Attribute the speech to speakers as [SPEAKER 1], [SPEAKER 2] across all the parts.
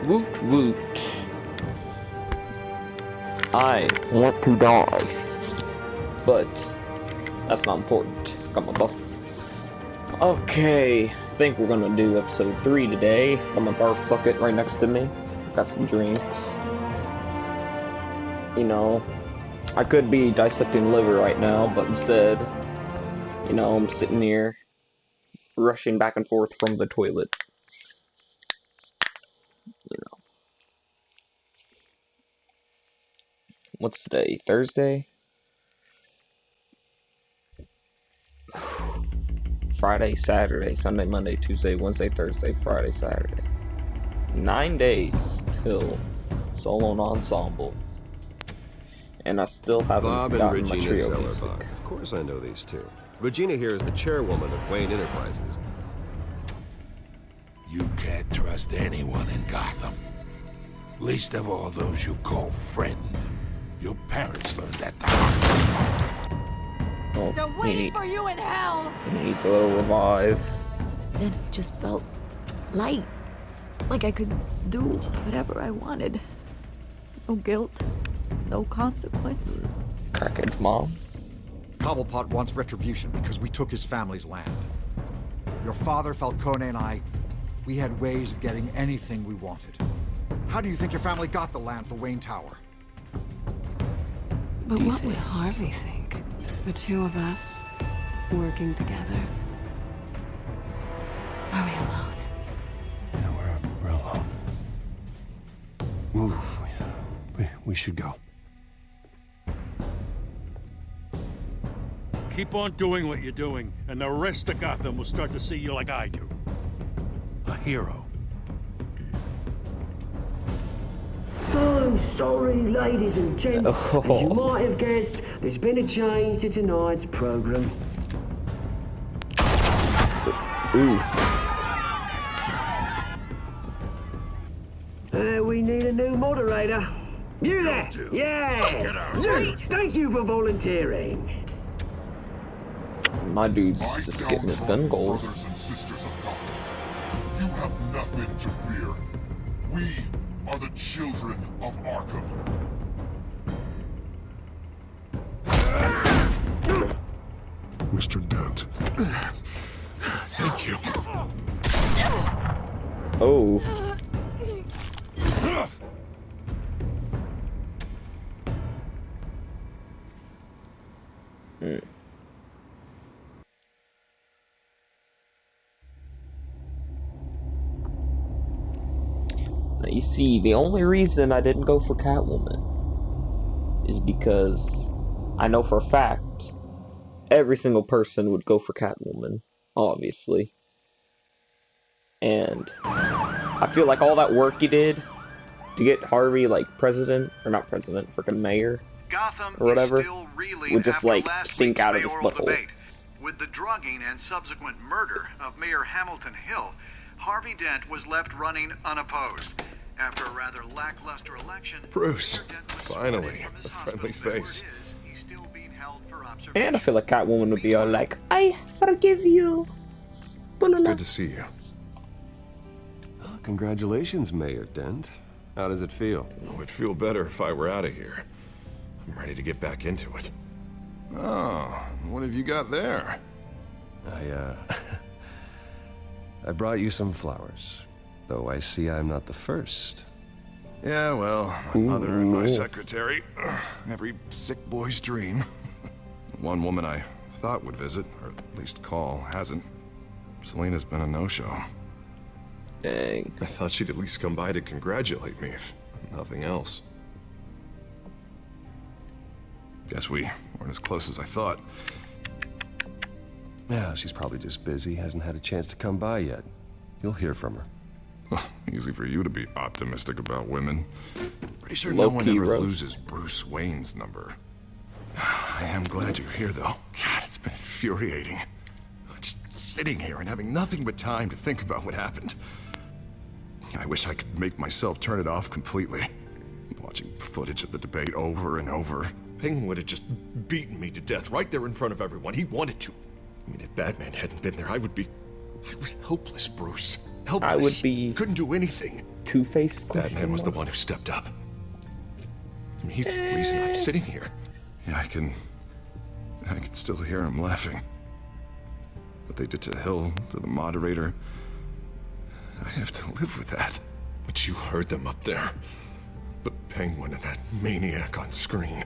[SPEAKER 1] Woot woot. I want to die. But that's not important. Got my buff. Okay. I think we're gonna do episode 3 today. Got my barf bucket right next to me. Got some drinks. You know, I could be dissecting liver right now, but instead, you know, I'm sitting here rushing back and forth from the toilet. You know. What's today? Thursday? Friday, Saturday, Sunday, Monday, Tuesday, Wednesday, Thursday, Friday, Saturday. 9 days till solo and ensemble. And I still haven't
[SPEAKER 2] Bob and
[SPEAKER 1] gotten my
[SPEAKER 2] Regina
[SPEAKER 1] trio music.
[SPEAKER 2] Sellerbach. Of course I know these two. Regina here is the chairwoman of Wayne Enterprises.
[SPEAKER 3] You can't trust anyone in Gotham. Least of all those you call friend. Your parents learned that the hard way.
[SPEAKER 1] Oh,
[SPEAKER 4] They're waiting for you in hell!
[SPEAKER 1] he needs a little revive.
[SPEAKER 4] Then it just felt light. Like I could do whatever I wanted. No guilt, no consequence.
[SPEAKER 1] Crackhead's mom.
[SPEAKER 5] Cobblepot wants retribution because we took his family's land. Your father, Falcone, and I, we had ways of getting anything we wanted. How do you think your family got the land for Wayne Tower?
[SPEAKER 6] But what would Harvey think? The two of us working together. Are we alone?
[SPEAKER 7] Yeah, we're alone. Move. We should go.
[SPEAKER 8] Keep on doing what you're doing, and the rest of Gotham will start to see you like I do. A hero.
[SPEAKER 9] So sorry, ladies and gents. As you might have guessed, there's been a change to tonight's program. We need a new moderator. You there? Yeah. You. Thank you for volunteering.
[SPEAKER 1] My dude's just getting his gun gold.
[SPEAKER 10] Brothers and sisters of Gotham, you have nothing to fear. We are the children of Arkham.
[SPEAKER 7] Mr. Dent.
[SPEAKER 3] Thank you.
[SPEAKER 1] Oh. Now, you see, the only reason I didn't go for Catwoman is because I know for a fact every single person would go for Catwoman, obviously. And I feel like all that work you did to get Harvey, like, president, or not president, freaking mayor,
[SPEAKER 11] Gotham
[SPEAKER 1] or whatever,
[SPEAKER 11] is still reeling
[SPEAKER 1] would just,
[SPEAKER 11] after
[SPEAKER 1] like,
[SPEAKER 11] last
[SPEAKER 1] sink
[SPEAKER 11] week's
[SPEAKER 1] out of his
[SPEAKER 11] mayoral
[SPEAKER 1] butthole.
[SPEAKER 11] debate. With the drugging and subsequent murder of Mayor Hamilton Hill, Harvey Dent was left running unopposed. After a rather lackluster election,
[SPEAKER 3] Bruce,
[SPEAKER 11] Mr. Dent was
[SPEAKER 3] finally,
[SPEAKER 11] sworn in from his
[SPEAKER 3] a friendly
[SPEAKER 11] hospital, but
[SPEAKER 3] face.
[SPEAKER 11] word is, he's still being held for observation.
[SPEAKER 1] And I feel like Catwoman would be all like, I forgive you.
[SPEAKER 3] It's good to see you.
[SPEAKER 2] Oh, congratulations, Mayor Dent. How does it feel?
[SPEAKER 3] Oh, it'd feel better if I were out of here. I'm ready to get back into it. Oh, what have you got there?
[SPEAKER 2] I brought you some flowers. Though I see I'm not the first.
[SPEAKER 3] Yeah, well, my mother and my secretary. Every sick boy's dream. One woman I thought would visit, or at least call, hasn't. Selena's been a no-show.
[SPEAKER 1] Dang.
[SPEAKER 3] I thought she'd at least come by to congratulate me, if nothing else. Guess we weren't as close as I thought.
[SPEAKER 2] Yeah, she's probably just busy, hasn't had a chance to come by yet. You'll hear from her.
[SPEAKER 3] Easy for you to be optimistic about women. Pretty sure
[SPEAKER 1] Low
[SPEAKER 3] no one
[SPEAKER 1] key
[SPEAKER 3] ever
[SPEAKER 1] roast.
[SPEAKER 3] loses Bruce Wayne's number. I am glad you're here, though. God, it's been infuriating. Just sitting here and having nothing but time to think about what happened. I wish I could make myself turn it off completely. Watching footage of the debate over and over. Penguin would have just beaten me to death right there in front of everyone. He wanted to. I mean, if Batman hadn't been there, I was helpless, Bruce. Helpless.
[SPEAKER 1] I would be
[SPEAKER 3] Couldn't do anything.
[SPEAKER 1] Two-Face?
[SPEAKER 3] Batman was the one who stepped up. I mean, he's the reason I'm sitting here. Yeah, I can still hear him laughing. What they did to Hill, to the moderator, I have to live with that. But you heard them up there. The Penguin and that maniac on screen.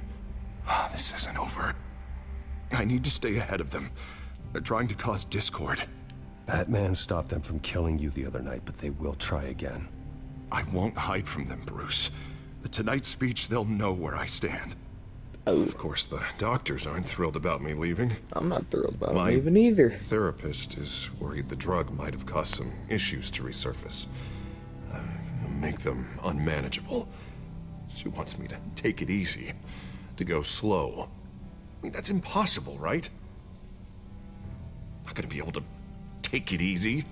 [SPEAKER 3] This isn't over. I need to stay ahead of them. They're trying to cause discord.
[SPEAKER 2] Batman stopped them from killing you the other night, but they will try again.
[SPEAKER 3] I won't hide from them, Bruce. The Tonight speech, they'll know where I stand.
[SPEAKER 1] Oh.
[SPEAKER 3] Of course, the doctors aren't thrilled about me leaving.
[SPEAKER 1] I'm not thrilled about leaving either.
[SPEAKER 3] My therapist is worried the drug might have caused some issues to resurface. Make them unmanageable. She wants me to take it easy, to go slow. I mean, that's impossible, right? Not gonna be able to take it easy.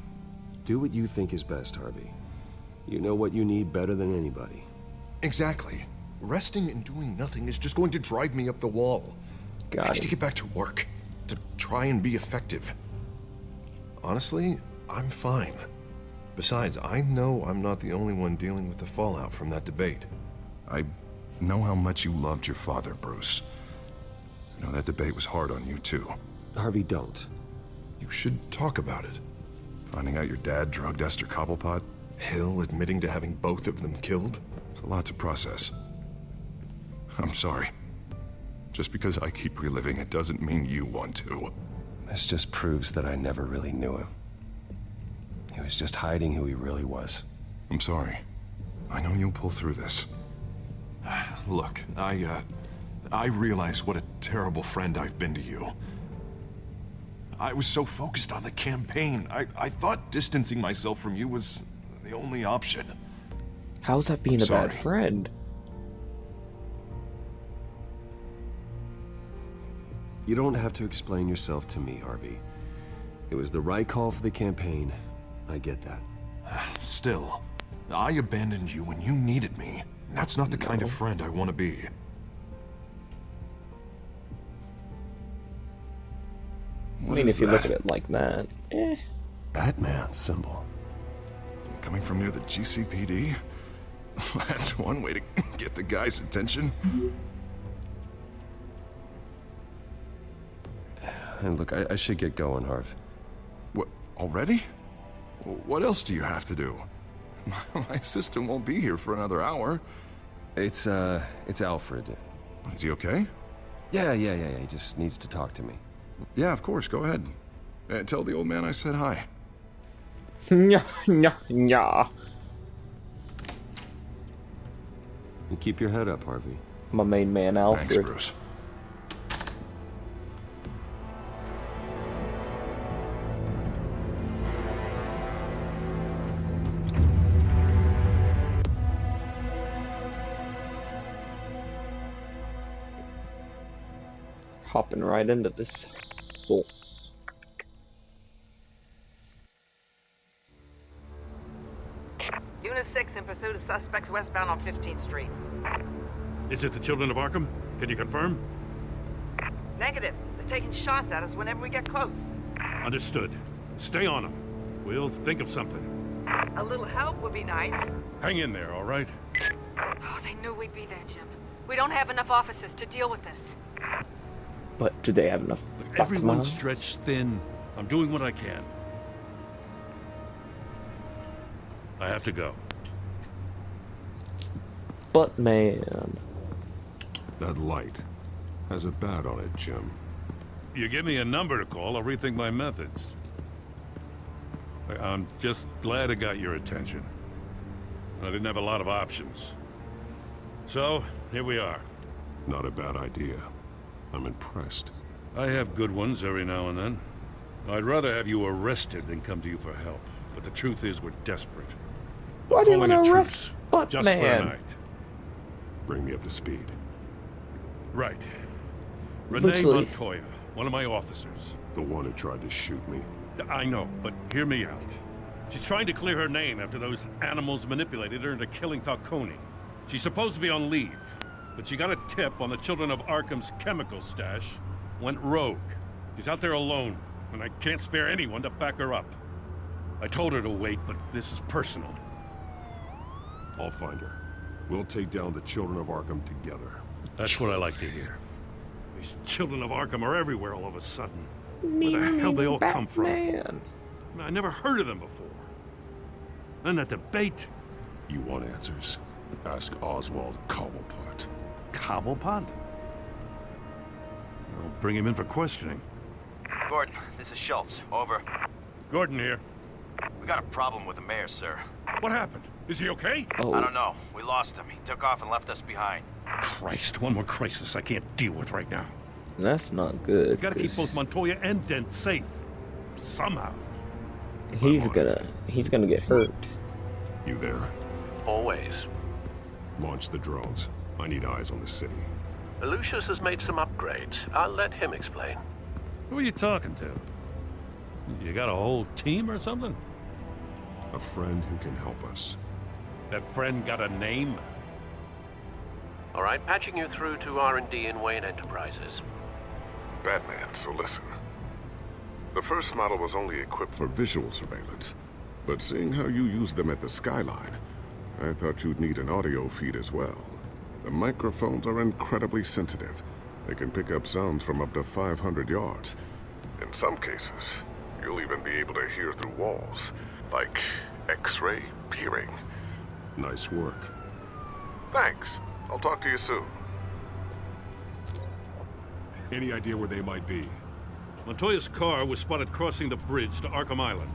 [SPEAKER 2] Do what you think is best, Harvey. You know what you need better than anybody.
[SPEAKER 3] Exactly. Resting and doing nothing is just going to drive me up the wall. I need to get back to work, to try and be effective. Honestly, I'm fine. Besides, I know I'm not the only one dealing with the fallout from that debate. I know how much you loved your father, Bruce. I know that debate was hard on you, too.
[SPEAKER 2] Harvey, don't.
[SPEAKER 3] You should talk about it. Finding out your dad drugged Esther Cobblepot, Hill admitting to having both of them killed. It's a lot to process. I'm sorry. Just because I keep reliving it doesn't mean you want to.
[SPEAKER 2] This just proves that I never really knew him. He was just hiding who he really was.
[SPEAKER 3] I'm sorry. I know you'll pull through this. Look, I realize what a terrible friend I've been to you. I was so focused on the campaign. I thought distancing myself from you was the only option.
[SPEAKER 1] How's that being a bad friend?
[SPEAKER 2] You don't have to explain yourself to me, Harvey. It was the right call for the campaign. I get that.
[SPEAKER 3] Still, I abandoned you when you needed me. That's not the kind of friend I want to be.
[SPEAKER 1] I mean, if you look at it like that,
[SPEAKER 2] Batman symbol.
[SPEAKER 3] Coming from near the GCPD? That's one way to get the guy's attention.
[SPEAKER 2] And look, I should get going, Harv.
[SPEAKER 3] What, already? What else do you have to do? My assistant won't be here for another hour.
[SPEAKER 2] It's Alfred.
[SPEAKER 3] Is he okay?
[SPEAKER 2] Yeah, he just needs to talk to me.
[SPEAKER 3] Yeah, of course, go ahead. Tell the old man I said hi.
[SPEAKER 1] Yeah.
[SPEAKER 2] And keep your head up, Harvey.
[SPEAKER 1] My main man, Alfred.
[SPEAKER 3] Thanks, Bruce.
[SPEAKER 1] Hopping right into this sauce.
[SPEAKER 12] Unit 6 in pursuit of suspects westbound on 15th Street.
[SPEAKER 8] Is it the Children of Arkham? Can you confirm?
[SPEAKER 12] Negative. They're taking shots at us whenever we get close.
[SPEAKER 8] Understood. Stay on them. We'll think of something.
[SPEAKER 12] A little help would be nice.
[SPEAKER 8] Hang in there, all right?
[SPEAKER 13] Oh, they knew we'd be there, Jim. We don't have enough officers to deal with this.
[SPEAKER 1] But do they have enough?
[SPEAKER 8] Look, everyone's stretched thin. I'm doing what I can. I have to go.
[SPEAKER 1] But man,
[SPEAKER 7] that light has a bat on it, Jim.
[SPEAKER 8] You give me a number to call, I'll rethink my methods. I'm just glad I got your attention. I didn't have a lot of options. So, here we are.
[SPEAKER 7] Not a bad idea. I'm impressed.
[SPEAKER 8] I have good ones every now and then. I'd rather have you arrested than come to you for help. But the truth is, we're desperate.
[SPEAKER 1] Why do you want
[SPEAKER 8] Calling
[SPEAKER 1] to
[SPEAKER 8] a
[SPEAKER 1] arrest
[SPEAKER 8] truce,
[SPEAKER 1] Buttman?
[SPEAKER 8] just for a night.
[SPEAKER 7] Bring me up to speed.
[SPEAKER 8] Right. Renee Montoya, one of my officers.
[SPEAKER 7] The one who tried to shoot me.
[SPEAKER 8] I know, but hear me out. She's trying to clear her name after those animals manipulated her into killing Falcone. She's supposed to be on leave, but she got a tip on the Children of Arkham's chemical stash, went rogue. She's out there alone, and I can't spare anyone to back her up. I told her to wait, but this is personal.
[SPEAKER 7] I'll find her. We'll take down the children of Arkham together.
[SPEAKER 8] That's what I like to hear. These children of Arkham are everywhere all of a sudden. Where the hell they all come from? I never heard of them before. And that debate.
[SPEAKER 7] You want answers? Ask Oswald Cobblepot.
[SPEAKER 8] Cobblepot? I'll bring him in for questioning.
[SPEAKER 14] Gordon, this is Schultz. Over.
[SPEAKER 8] Gordon here.
[SPEAKER 14] We got a problem with the mayor, sir.
[SPEAKER 8] What happened? Is he okay?
[SPEAKER 14] I don't know. We lost him. He took off and left us behind.
[SPEAKER 8] Christ, one more crisis I can't deal with right now.
[SPEAKER 1] That's not good.
[SPEAKER 8] We've got to keep both Montoya and Dent safe. Somehow.
[SPEAKER 1] He's gonna get hurt.
[SPEAKER 7] You there?
[SPEAKER 15] Always.
[SPEAKER 7] Launch the drones. I need eyes on the city.
[SPEAKER 15] Lucius has made some upgrades. I'll let him explain.
[SPEAKER 8] Who are you talking to? You got a whole team or something?
[SPEAKER 7] A friend who can help us.
[SPEAKER 8] That friend got a name?
[SPEAKER 15] All right, patching you through to R&D in Wayne Enterprises.
[SPEAKER 10] Batman, so listen. The first model was only equipped for visual surveillance, but seeing how you use them at the Skyline, I thought you'd need an audio feed as well. The microphones are incredibly sensitive. They can pick up sounds from up to 500 yards. In some cases, you'll even be able to hear through walls, like X-ray peering.
[SPEAKER 7] Nice work.
[SPEAKER 10] Thanks. I'll talk to you soon.
[SPEAKER 7] Any idea where they might be?
[SPEAKER 8] Montoya's car was spotted crossing the bridge to Arkham Island.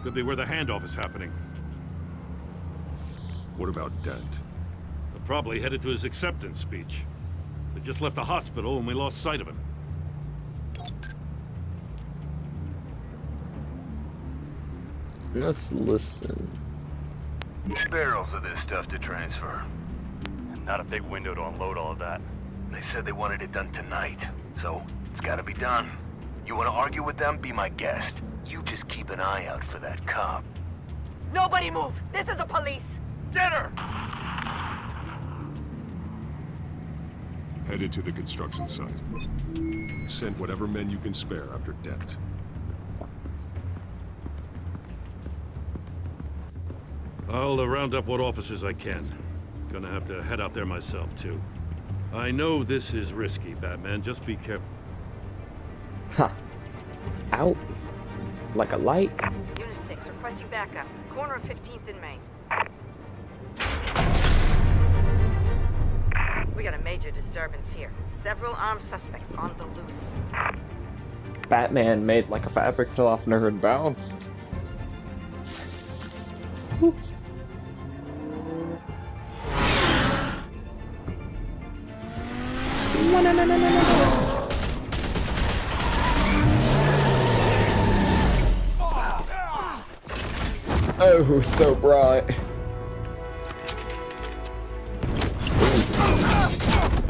[SPEAKER 8] Could be where the handoff is happening.
[SPEAKER 7] What about Dent?
[SPEAKER 8] They're probably headed to his acceptance speech. They just left the hospital and we lost sight of him.
[SPEAKER 1] Let's listen.
[SPEAKER 14] Barrels of this stuff to transfer. And not a big window to unload all of that. They said they wanted it done tonight, so it's gotta be done. You wanna argue with them? Be my guest. You just keep an eye out for that cop.
[SPEAKER 12] Nobody move! This is the police!
[SPEAKER 14] Dinner!
[SPEAKER 7] Headed to the construction site. Send whatever men you can spare after Dent.
[SPEAKER 8] I'll round up what officers I can. Gonna have to head out there myself, too. I know this is risky, Batman. Just be careful.
[SPEAKER 1] Huh. Out? Like a light?
[SPEAKER 12] Unit 6, requesting backup. Corner of 15th and Main. We got a major disturbance here. Several armed suspects on the loose.
[SPEAKER 1] Batman made like a fabric softener and bounced. Oh, so bright.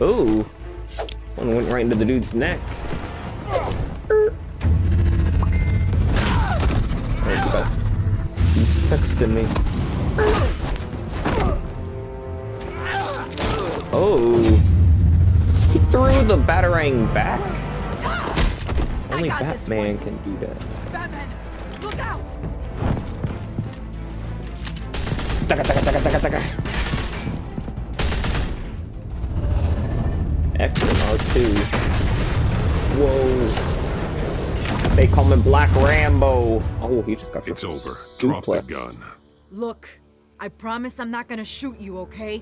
[SPEAKER 1] Ooh. One went right into the dude's neck. He's texting me. Oh. He threw the batarang back? Only Batman can do that.
[SPEAKER 12] Batman, look out!
[SPEAKER 1] Taka, taka, taka, taka, taka. X and R2. Whoa. They call him Black Rambo. Oh, he just got.
[SPEAKER 7] It's over. Drop the gun.
[SPEAKER 4] Look, I promise I'm not gonna shoot you, okay?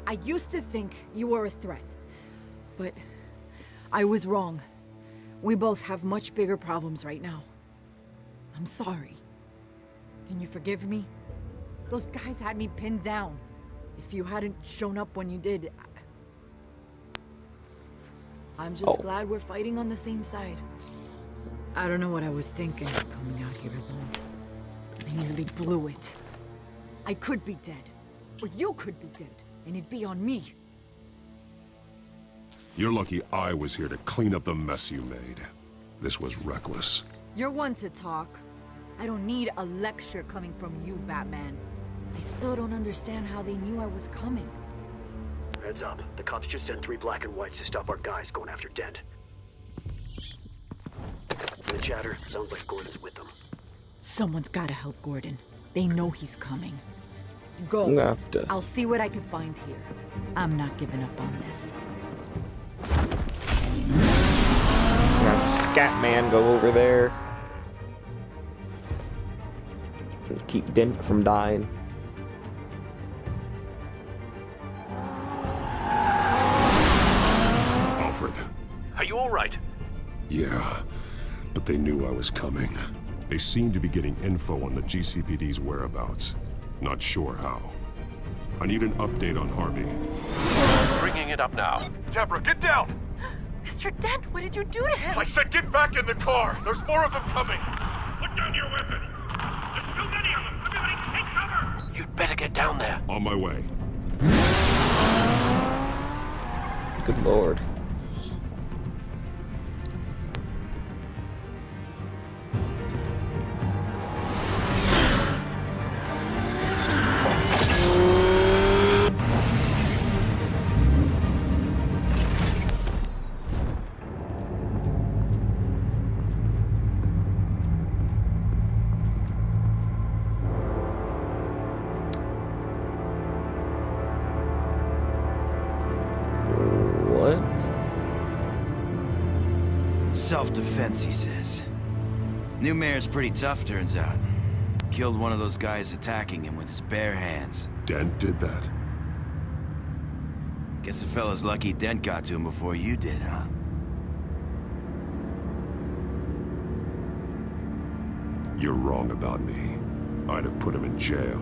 [SPEAKER 4] I used to think you were a threat, but I was wrong. We both have much bigger problems right now. I'm sorry. Can you forgive me? Those guys had me pinned down. If you hadn't shown up when you did, I'm just glad we're fighting on the same side. I don't know what I was thinking coming out here alone. I nearly blew it. I could be dead, or you could be dead, and it'd be on me.
[SPEAKER 7] You're lucky I was here to clean up the mess you made. This was reckless.
[SPEAKER 4] You're one to talk. I don't need a lecture coming from you, Batman. I still don't understand how they knew I was coming.
[SPEAKER 16] Heads up. The cops just sent 3 black and whites to stop our guys going after Dent. The chatter sounds like Gordon's with them.
[SPEAKER 4] Someone's gotta help Gordon. They know he's coming. Go.
[SPEAKER 1] I'm gonna have to.
[SPEAKER 4] I'll see what I can find here. I'm not giving up on this.
[SPEAKER 1] Have Scatman go over there. Just keep Dent from dying.
[SPEAKER 7] Alfred.
[SPEAKER 15] Are you all right?
[SPEAKER 7] Yeah, but they knew I was coming. They seem to be getting info on the GCPD's whereabouts. Not sure how. I need an update on Harvey.
[SPEAKER 15] Bringing it up now.
[SPEAKER 3] Deborah, get down!
[SPEAKER 13] Mr. Dent, what did you do to him?
[SPEAKER 3] I said get back in the car! There's more of them coming!
[SPEAKER 8] Put down your weapon! There's too many of them! Everybody take cover!
[SPEAKER 15] You'd better get down there.
[SPEAKER 7] On my way.
[SPEAKER 1] Good lord.
[SPEAKER 17] Self-defense, he says. New mayor's pretty tough, turns out. Killed one of those guys attacking him with his bare hands.
[SPEAKER 7] Dent did that?
[SPEAKER 17] Guess the fella's lucky Dent got to him before you did, huh?
[SPEAKER 7] You're wrong about me. I'd have put him in jail.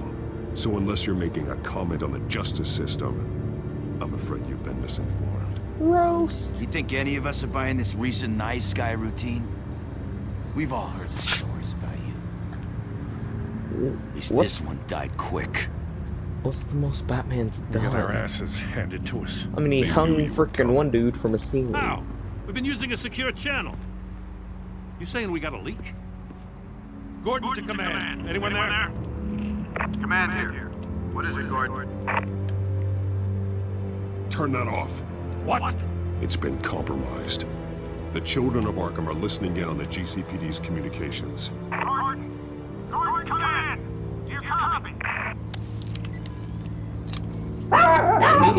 [SPEAKER 7] So unless you're making a comment on the justice system, I'm afraid you've been misinformed.
[SPEAKER 1] Gross.
[SPEAKER 17] You think any of us are buying this recent nice guy routine? We've all heard the stories about you. At least this one died quick.
[SPEAKER 1] What's the most Batman's
[SPEAKER 8] We
[SPEAKER 1] done?
[SPEAKER 8] got our asses handed to us.
[SPEAKER 1] I mean, he hung frickin' one dude from a ceiling.
[SPEAKER 8] How? We've been using a secure channel. You saying we got a leak? Gordon to command. Anyone there?
[SPEAKER 11] Command here. What is it, Gordon?
[SPEAKER 7] Turn that off.
[SPEAKER 8] What?
[SPEAKER 7] It's been compromised. The children of Arkham are listening in on the GCPD's communications.
[SPEAKER 11] Gordon! Gordon, command! Do you copy?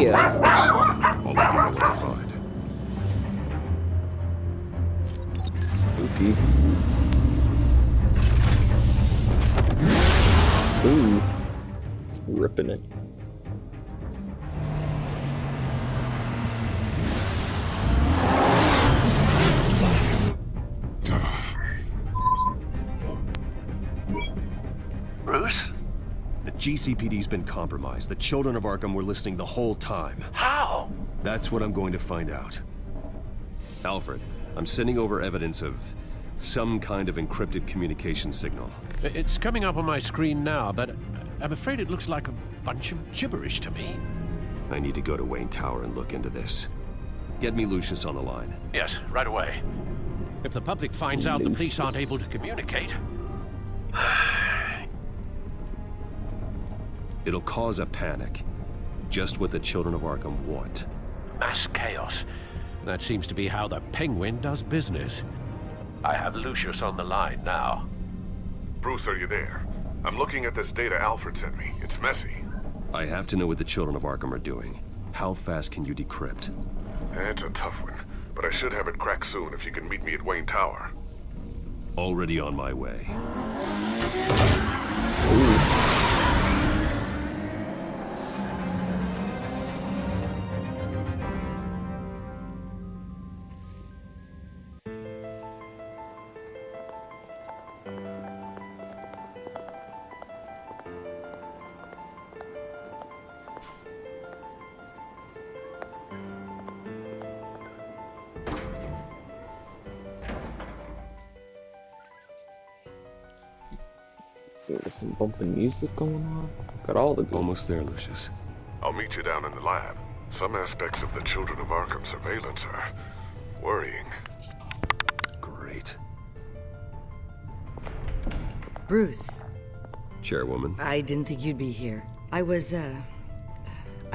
[SPEAKER 1] Yeah.
[SPEAKER 7] I'll let you know what I find.
[SPEAKER 1] Spooky. Ooh. Ripping it.
[SPEAKER 14] Bruce?
[SPEAKER 2] The GCPD's been compromised. The children of Arkham were listening the whole time.
[SPEAKER 14] How?
[SPEAKER 2] That's what I'm going to find out. Alfred, I'm sending over evidence of some kind of encrypted communication signal.
[SPEAKER 15] It's coming up on my screen now, but I'm afraid it looks like a bunch of gibberish to me.
[SPEAKER 2] I need to go to Wayne Tower and look into this. Get me Lucius on the line.
[SPEAKER 15] Yes, right away. If the public finds out the police aren't able to communicate...
[SPEAKER 2] It'll cause a panic. Just what the children of Arkham want.
[SPEAKER 15] Mass chaos. That seems to be how the Penguin does business. I have Lucius on the line now.
[SPEAKER 10] Bruce, are you there? I'm looking at this data Alfred sent me. It's messy.
[SPEAKER 2] I have to know what the children of Arkham are doing. How fast can you decrypt?
[SPEAKER 10] It's a tough one, but I should have it cracked soon if you can meet me at Wayne Tower.
[SPEAKER 2] Already on my way.
[SPEAKER 1] There's some bumping music going on. Got all the good.
[SPEAKER 2] Almost there, Lucius.
[SPEAKER 10] I'll meet you down in the lab. Some aspects of the Children of Arkham surveillance are worrying.
[SPEAKER 2] Great.
[SPEAKER 18] Bruce.
[SPEAKER 2] Chairwoman.
[SPEAKER 18] I didn't think you'd be here. I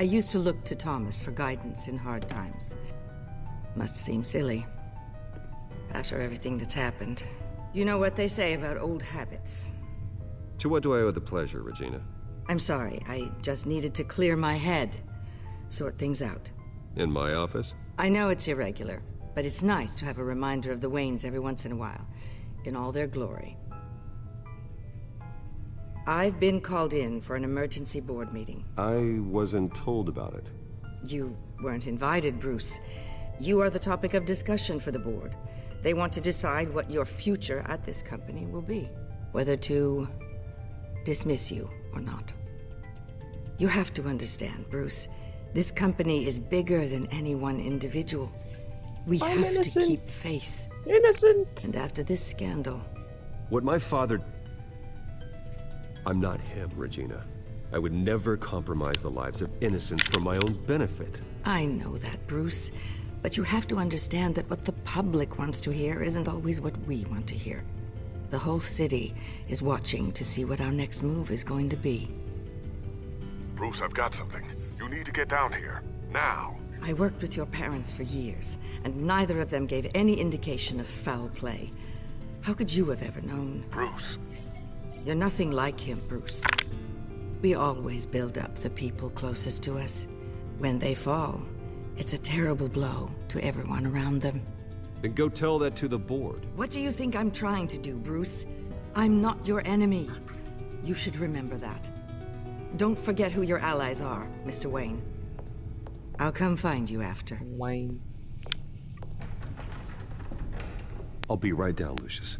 [SPEAKER 18] used to look to Thomas for guidance in hard times. Must seem silly. After everything that's happened. You know what they say about old habits.
[SPEAKER 2] To what do I owe the pleasure, Regina?
[SPEAKER 18] I'm sorry, I just needed to clear my head. Sort things out.
[SPEAKER 2] In my office?
[SPEAKER 18] I know it's irregular, but it's nice to have a reminder of the Waynes every once in a while, in all their glory. I've been called in for an emergency board meeting.
[SPEAKER 2] I wasn't told about it.
[SPEAKER 18] You weren't invited, Bruce. You are the topic of discussion for the board. They want to decide what your future at this company will be. Whether to dismiss you or not. You have to understand, Bruce. This company is bigger than any one individual. We have to keep face.
[SPEAKER 1] Innocent.
[SPEAKER 18] And after this scandal...
[SPEAKER 2] What my father... I'm not him, Regina. I would never compromise the lives of innocents for my own benefit.
[SPEAKER 18] I know that, Bruce. But you have to understand that what the public wants to hear isn't always what we want to hear. The whole city is watching to see what our next move is going to be.
[SPEAKER 10] Bruce, I've got something. You need to get down here. Now.
[SPEAKER 18] I worked with your parents for years, and neither of them gave any indication of foul play. How could you have ever known?
[SPEAKER 10] Bruce.
[SPEAKER 18] You're nothing like him, Bruce. We always build up the people closest to us. When they fall, it's a terrible blow to everyone around them.
[SPEAKER 2] Then go tell that to the board.
[SPEAKER 18] What do you think I'm trying to do, Bruce? I'm not your enemy. You should remember that. Don't forget who your allies are, Mr. Wayne. I'll come find you after.
[SPEAKER 1] Wayne.
[SPEAKER 2] I'll be right down, Lucius.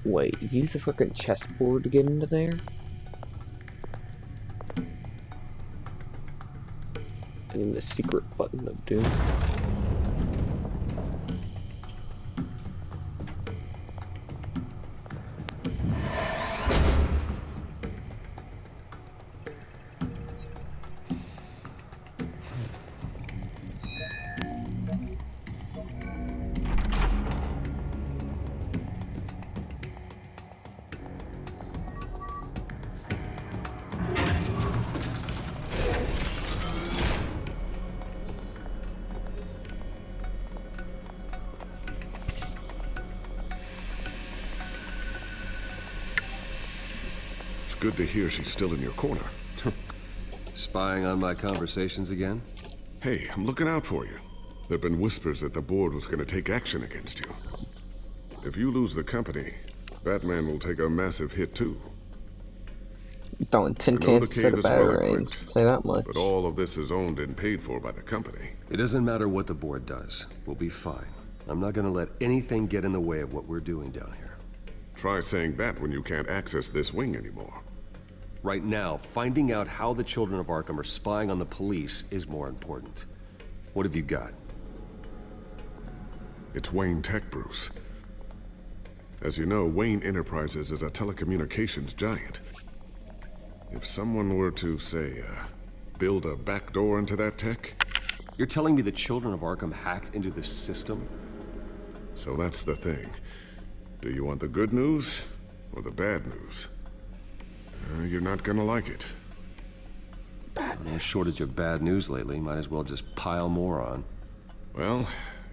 [SPEAKER 1] Wait, use a fucking chessboard to get into there? And then the secret button of doom.
[SPEAKER 10] Good to hear she's still in your corner.
[SPEAKER 2] Spying on my conversations again?
[SPEAKER 10] Hey, I'm looking out for you. There've been whispers that the board was going to take action against you. If you lose the company, Batman will take a massive hit too.
[SPEAKER 1] Throwing tin cans instead of batarangs. Say that much.
[SPEAKER 10] But all of this is owned and paid for by the company.
[SPEAKER 2] It doesn't matter what the board does. We'll be fine. I'm not going to let anything get in the way of what we're doing down here.
[SPEAKER 10] Try saying that when you can't access this wing anymore.
[SPEAKER 2] Right now, finding out how the children of Arkham are spying on the police is more important. What have you got?
[SPEAKER 10] It's Wayne Tech, Bruce. As you know, Wayne Enterprises is a telecommunications giant. If someone were to, say, build a backdoor into that tech...
[SPEAKER 2] You're telling me the children of Arkham hacked into this system?
[SPEAKER 10] So that's the thing. Do you want the good news or the bad news? You're not gonna like it.
[SPEAKER 2] No shortage of bad news lately. Might as well just pile more on.
[SPEAKER 10] Well,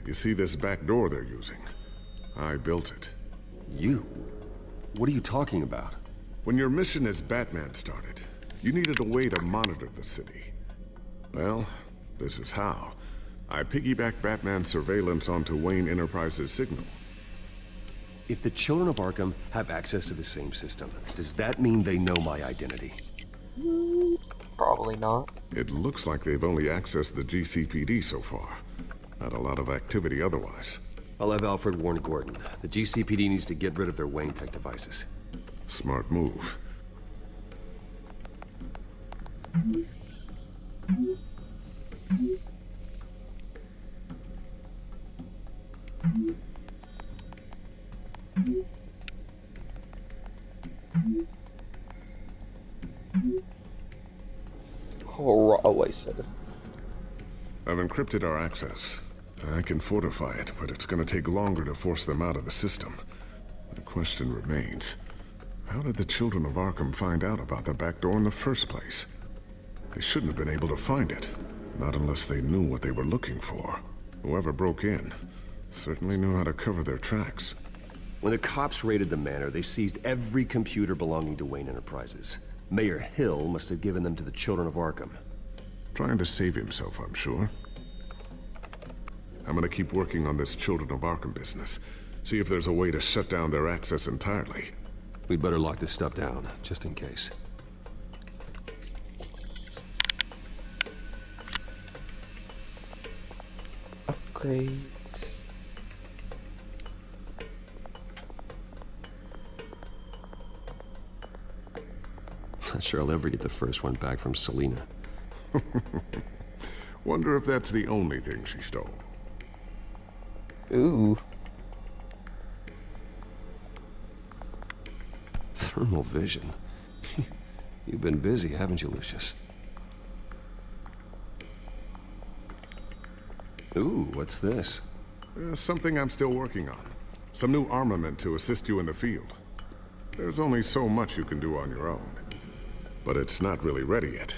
[SPEAKER 10] you see this back door they're using? I built it.
[SPEAKER 2] You? What are you talking about?
[SPEAKER 10] When your mission as Batman started, you needed a way to monitor the city. Well, this is how. I piggybacked Batman's surveillance onto Wayne Enterprises' signal.
[SPEAKER 2] If the children of Arkham have access to the same system, does that mean they know my identity?
[SPEAKER 1] Probably not.
[SPEAKER 10] It looks like they've only accessed the GCPD so far. Not a lot of activity otherwise.
[SPEAKER 2] I'll have Alfred warn Gordon. The GCPD needs to get rid of their Wayne Tech devices.
[SPEAKER 10] Smart move.
[SPEAKER 1] Always said it.
[SPEAKER 10] I've encrypted our access. I can fortify it, but it's gonna take longer to force them out of the system. The question remains, How did the children of Arkham find out about the back door in the first place? They shouldn't have been able to find it. Not unless they knew what they were looking for. Whoever broke in certainly knew how to cover their tracks.
[SPEAKER 2] When the cops raided the manor, they seized every computer belonging to Wayne Enterprises. Mayor Hill must have given them to the children of Arkham.
[SPEAKER 10] Trying to save himself, I'm sure. I'm gonna keep working on this Children of Arkham business. See if there's a way to shut down their access entirely.
[SPEAKER 2] We'd better lock this stuff down, just in case.
[SPEAKER 1] Upgrade.
[SPEAKER 2] Not sure I'll ever get the first one back from Selina.
[SPEAKER 10] Wonder if that's the only thing she stole.
[SPEAKER 1] Ooh.
[SPEAKER 2] Thermal vision. You've been busy, haven't you, Lucius? Ooh, what's this?
[SPEAKER 10] Something I'm still working on. Some new armament to assist you in the field. There's only so much you can do on your own. But it's not really ready yet.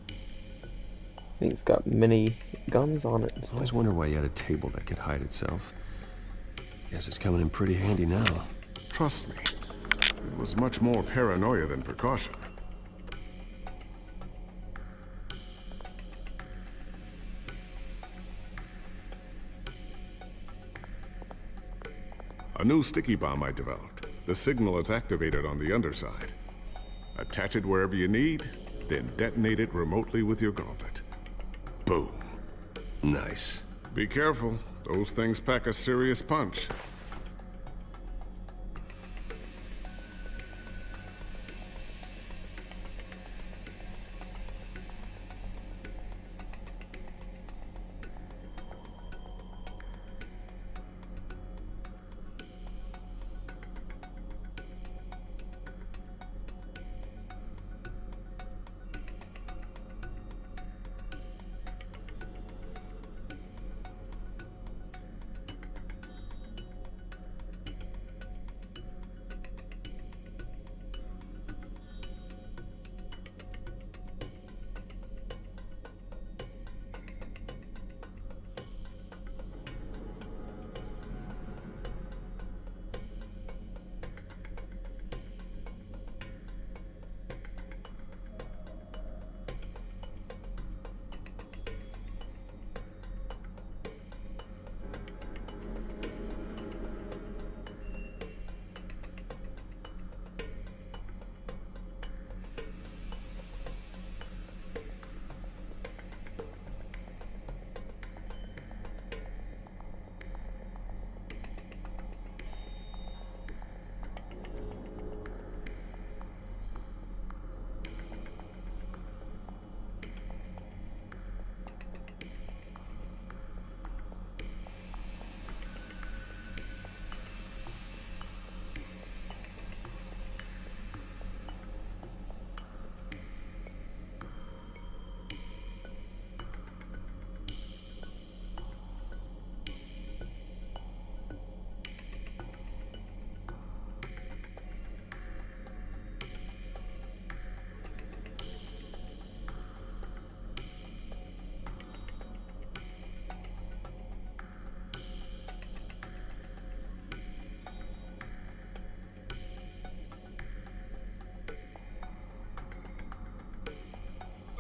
[SPEAKER 1] I think it's got many guns on it.
[SPEAKER 2] I always wonder why you had a table that could hide itself. Guess it's coming in pretty handy now.
[SPEAKER 10] Trust me, it was much more paranoia than precaution. A new sticky bomb I developed. The signal is activated on the underside. Attach it wherever you need, then detonate it remotely with your gauntlet. Boom.
[SPEAKER 2] Nice.
[SPEAKER 10] Be careful. Those things pack a serious punch.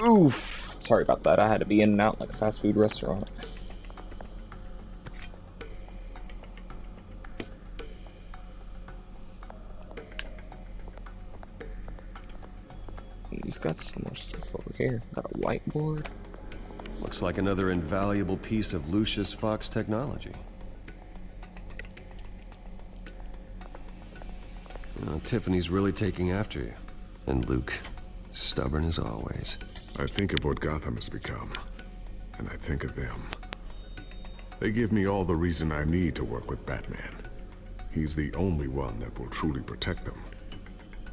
[SPEAKER 1] Oof. Sorry about that. I had to be in and out like a fast food restaurant. You've got some more stuff over here. Got a whiteboard.
[SPEAKER 2] Looks like another invaluable piece of Lucius Fox technology. Tiffany's really taking after you. And Luke, stubborn as always.
[SPEAKER 10] I think of what Gotham has become, and I think of them. They give me all the reason I need to work with Batman. He's the only one that will truly protect them.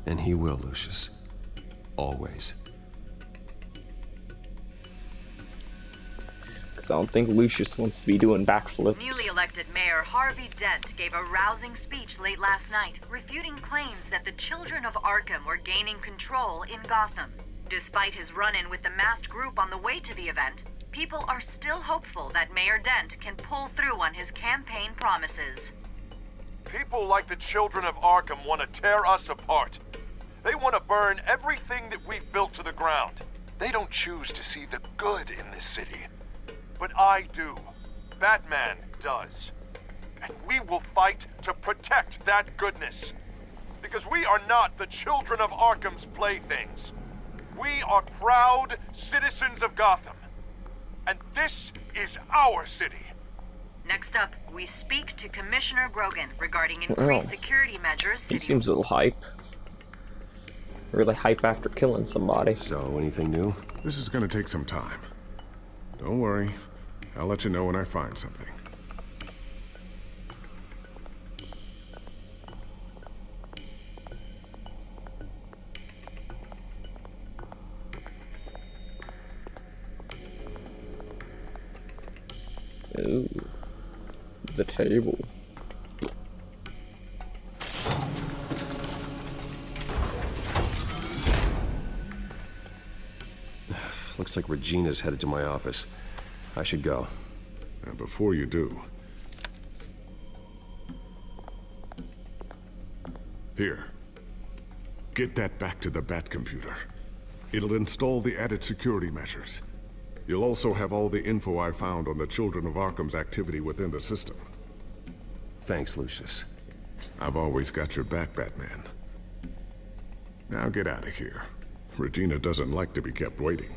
[SPEAKER 2] And he will, Lucius. Always.
[SPEAKER 1] I don't think Lucius wants to be doing backflips.
[SPEAKER 19] Newly elected Mayor Harvey Dent gave a rousing speech late last night, refuting claims that the children of Arkham were gaining control in Gotham. Despite his run-in with the masked group on the way to the event, people are still hopeful that Mayor Dent can pull through on his campaign promises.
[SPEAKER 20] People like the children of Arkham want to tear us apart. They want to burn everything that we've built to the ground. They don't choose to see the good in this city. But I do. Batman does. And we will fight to protect that goodness. Because we are not the children of Arkham's playthings. We are proud citizens of Gotham. And this is our city.
[SPEAKER 19] Next up, we speak to Commissioner Grogan regarding increased security measures.
[SPEAKER 1] He seems a little hype. Really hype after killing somebody.
[SPEAKER 2] So, anything new?
[SPEAKER 10] This is gonna take some time. Don't worry. I'll let you know when I find something.
[SPEAKER 1] Ooh. The table.
[SPEAKER 2] Looks like Regina's headed to my office. I should go.
[SPEAKER 10] And before you do... Here. Get that back to the Bat computer. It'll install the added security measures. You'll also have all the info I found on the Children of Arkham's activity within the system.
[SPEAKER 2] Thanks, Lucius.
[SPEAKER 10] I've always got your back, Batman. Now get out of here. Regina doesn't like to be kept waiting.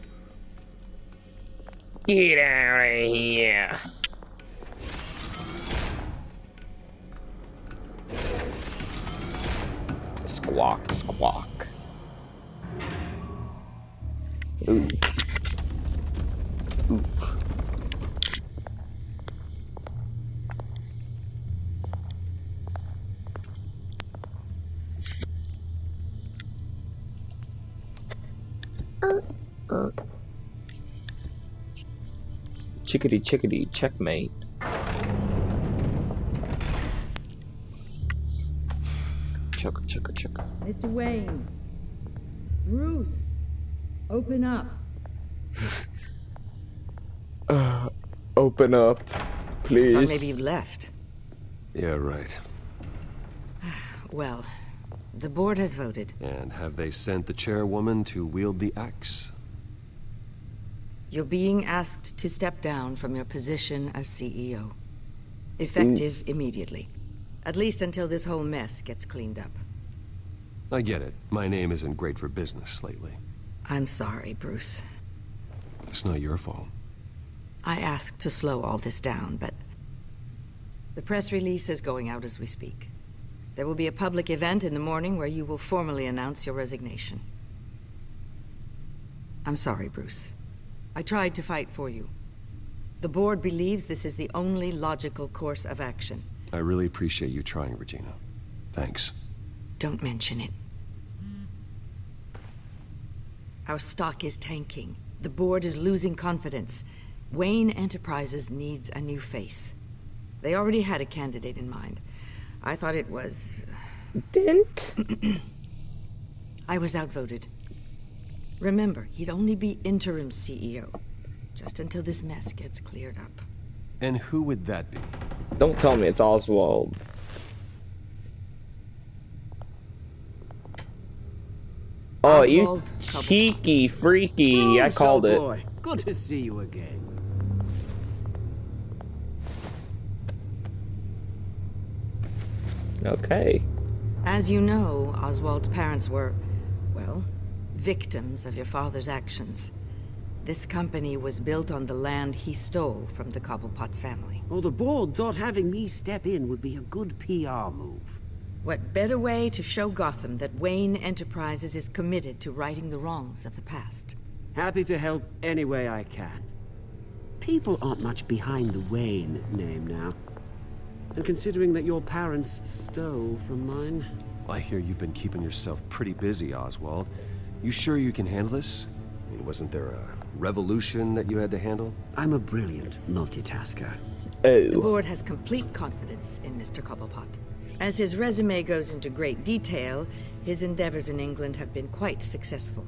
[SPEAKER 1] Get out of here. Squawk, squawk. Ooh. Ooh. Chickadee chickadee, checkmate. Chugga chugga chugga.
[SPEAKER 18] Mr. Wayne. Bruce. Open up.
[SPEAKER 1] Open up, please.
[SPEAKER 18] Thought maybe you left.
[SPEAKER 2] Yeah, right.
[SPEAKER 18] Well, the board has voted.
[SPEAKER 2] And have they sent the chairwoman to wield the axe?
[SPEAKER 18] You're being asked to step down from your position as CEO. Effective immediately. At least until this whole mess gets cleaned up.
[SPEAKER 2] I get it. My name isn't great for business lately.
[SPEAKER 18] I'm sorry, Bruce.
[SPEAKER 2] It's not your fault.
[SPEAKER 18] I asked to slow all this down, but... the press release is going out as we speak. There will be a public event in the morning where you will formally announce your resignation. I'm sorry, Bruce. I tried to fight for you. The board believes this is the only logical course of action.
[SPEAKER 2] I really appreciate you trying, Regina. Thanks.
[SPEAKER 18] Don't mention it. Our stock is tanking. The board is losing confidence. Wayne Enterprises needs a new face. They already had a candidate in mind. I thought it was...
[SPEAKER 1] Didn't?
[SPEAKER 18] I was outvoted. Remember, he'd only be interim CEO. Just until this mess gets cleared up.
[SPEAKER 2] And who would that be?
[SPEAKER 1] Don't tell me it's Oswald. Oh,
[SPEAKER 18] Oswald,
[SPEAKER 1] you cheeky, freaky. I called it.
[SPEAKER 16] Boy, good to see you again.
[SPEAKER 1] Okay.
[SPEAKER 18] As you know, Oswald's parents were, well, victims of your father's actions. This company was built on the land he stole from the Cobblepot family.
[SPEAKER 16] Well, the board thought having me step in would be a good PR move.
[SPEAKER 18] What better way to show Gotham that Wayne Enterprises is committed to righting the wrongs of the past?
[SPEAKER 16] Happy to help any way I can. People aren't much behind the Wayne name now. And considering that your parents stole from mine...
[SPEAKER 2] I hear you've been keeping yourself pretty busy, Oswald. You sure you can handle this? mean, wasn't there a revolution that you had to handle?
[SPEAKER 16] I'm a brilliant multitasker.
[SPEAKER 18] The board has complete confidence in Mr. Cobblepot. As his resume goes into great detail, his endeavors in England have been quite successful.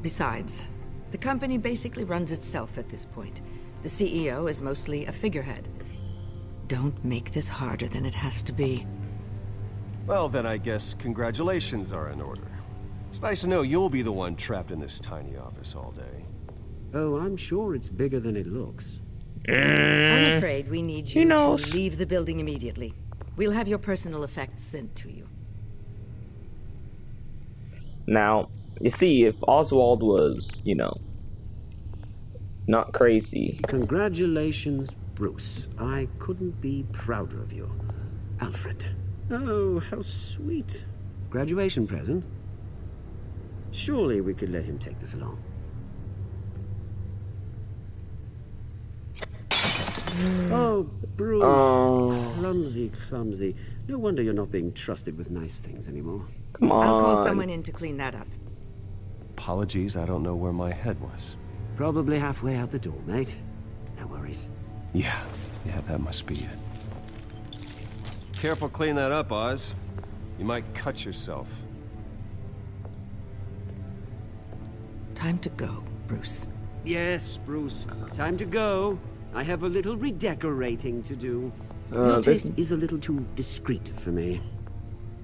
[SPEAKER 18] Besides, the company basically runs itself at this point. The CEO is mostly a figurehead. Don't make this harder than it has to be.
[SPEAKER 2] Well, then I guess congratulations are in order. It's nice to know you'll be the one trapped in this tiny office all day.
[SPEAKER 16] Oh, I'm sure it's bigger than it looks.
[SPEAKER 18] I'm afraid we need you to leave the building immediately. We'll have your personal effects sent to you.
[SPEAKER 1] Now, you see, if Oswald was, you know, not crazy.
[SPEAKER 16] Congratulations, Bruce. I couldn't be prouder of you. Alfred. Oh, how sweet. Graduation present? Surely we could let him take this along. Oh, Bruce. Clumsy, clumsy. No wonder you're not being trusted with nice things anymore.
[SPEAKER 1] Come on.
[SPEAKER 18] I'll call someone in to clean that up.
[SPEAKER 2] Apologies, I don't know where my head was.
[SPEAKER 16] Probably halfway out the door, mate. No worries.
[SPEAKER 2] Yeah, that must be it. Careful clean that up, Oz. You might cut yourself.
[SPEAKER 18] Time to go, Bruce.
[SPEAKER 16] Yes, Bruce. Time to go. I have a little redecorating to do. Your taste is a little too discreet for me.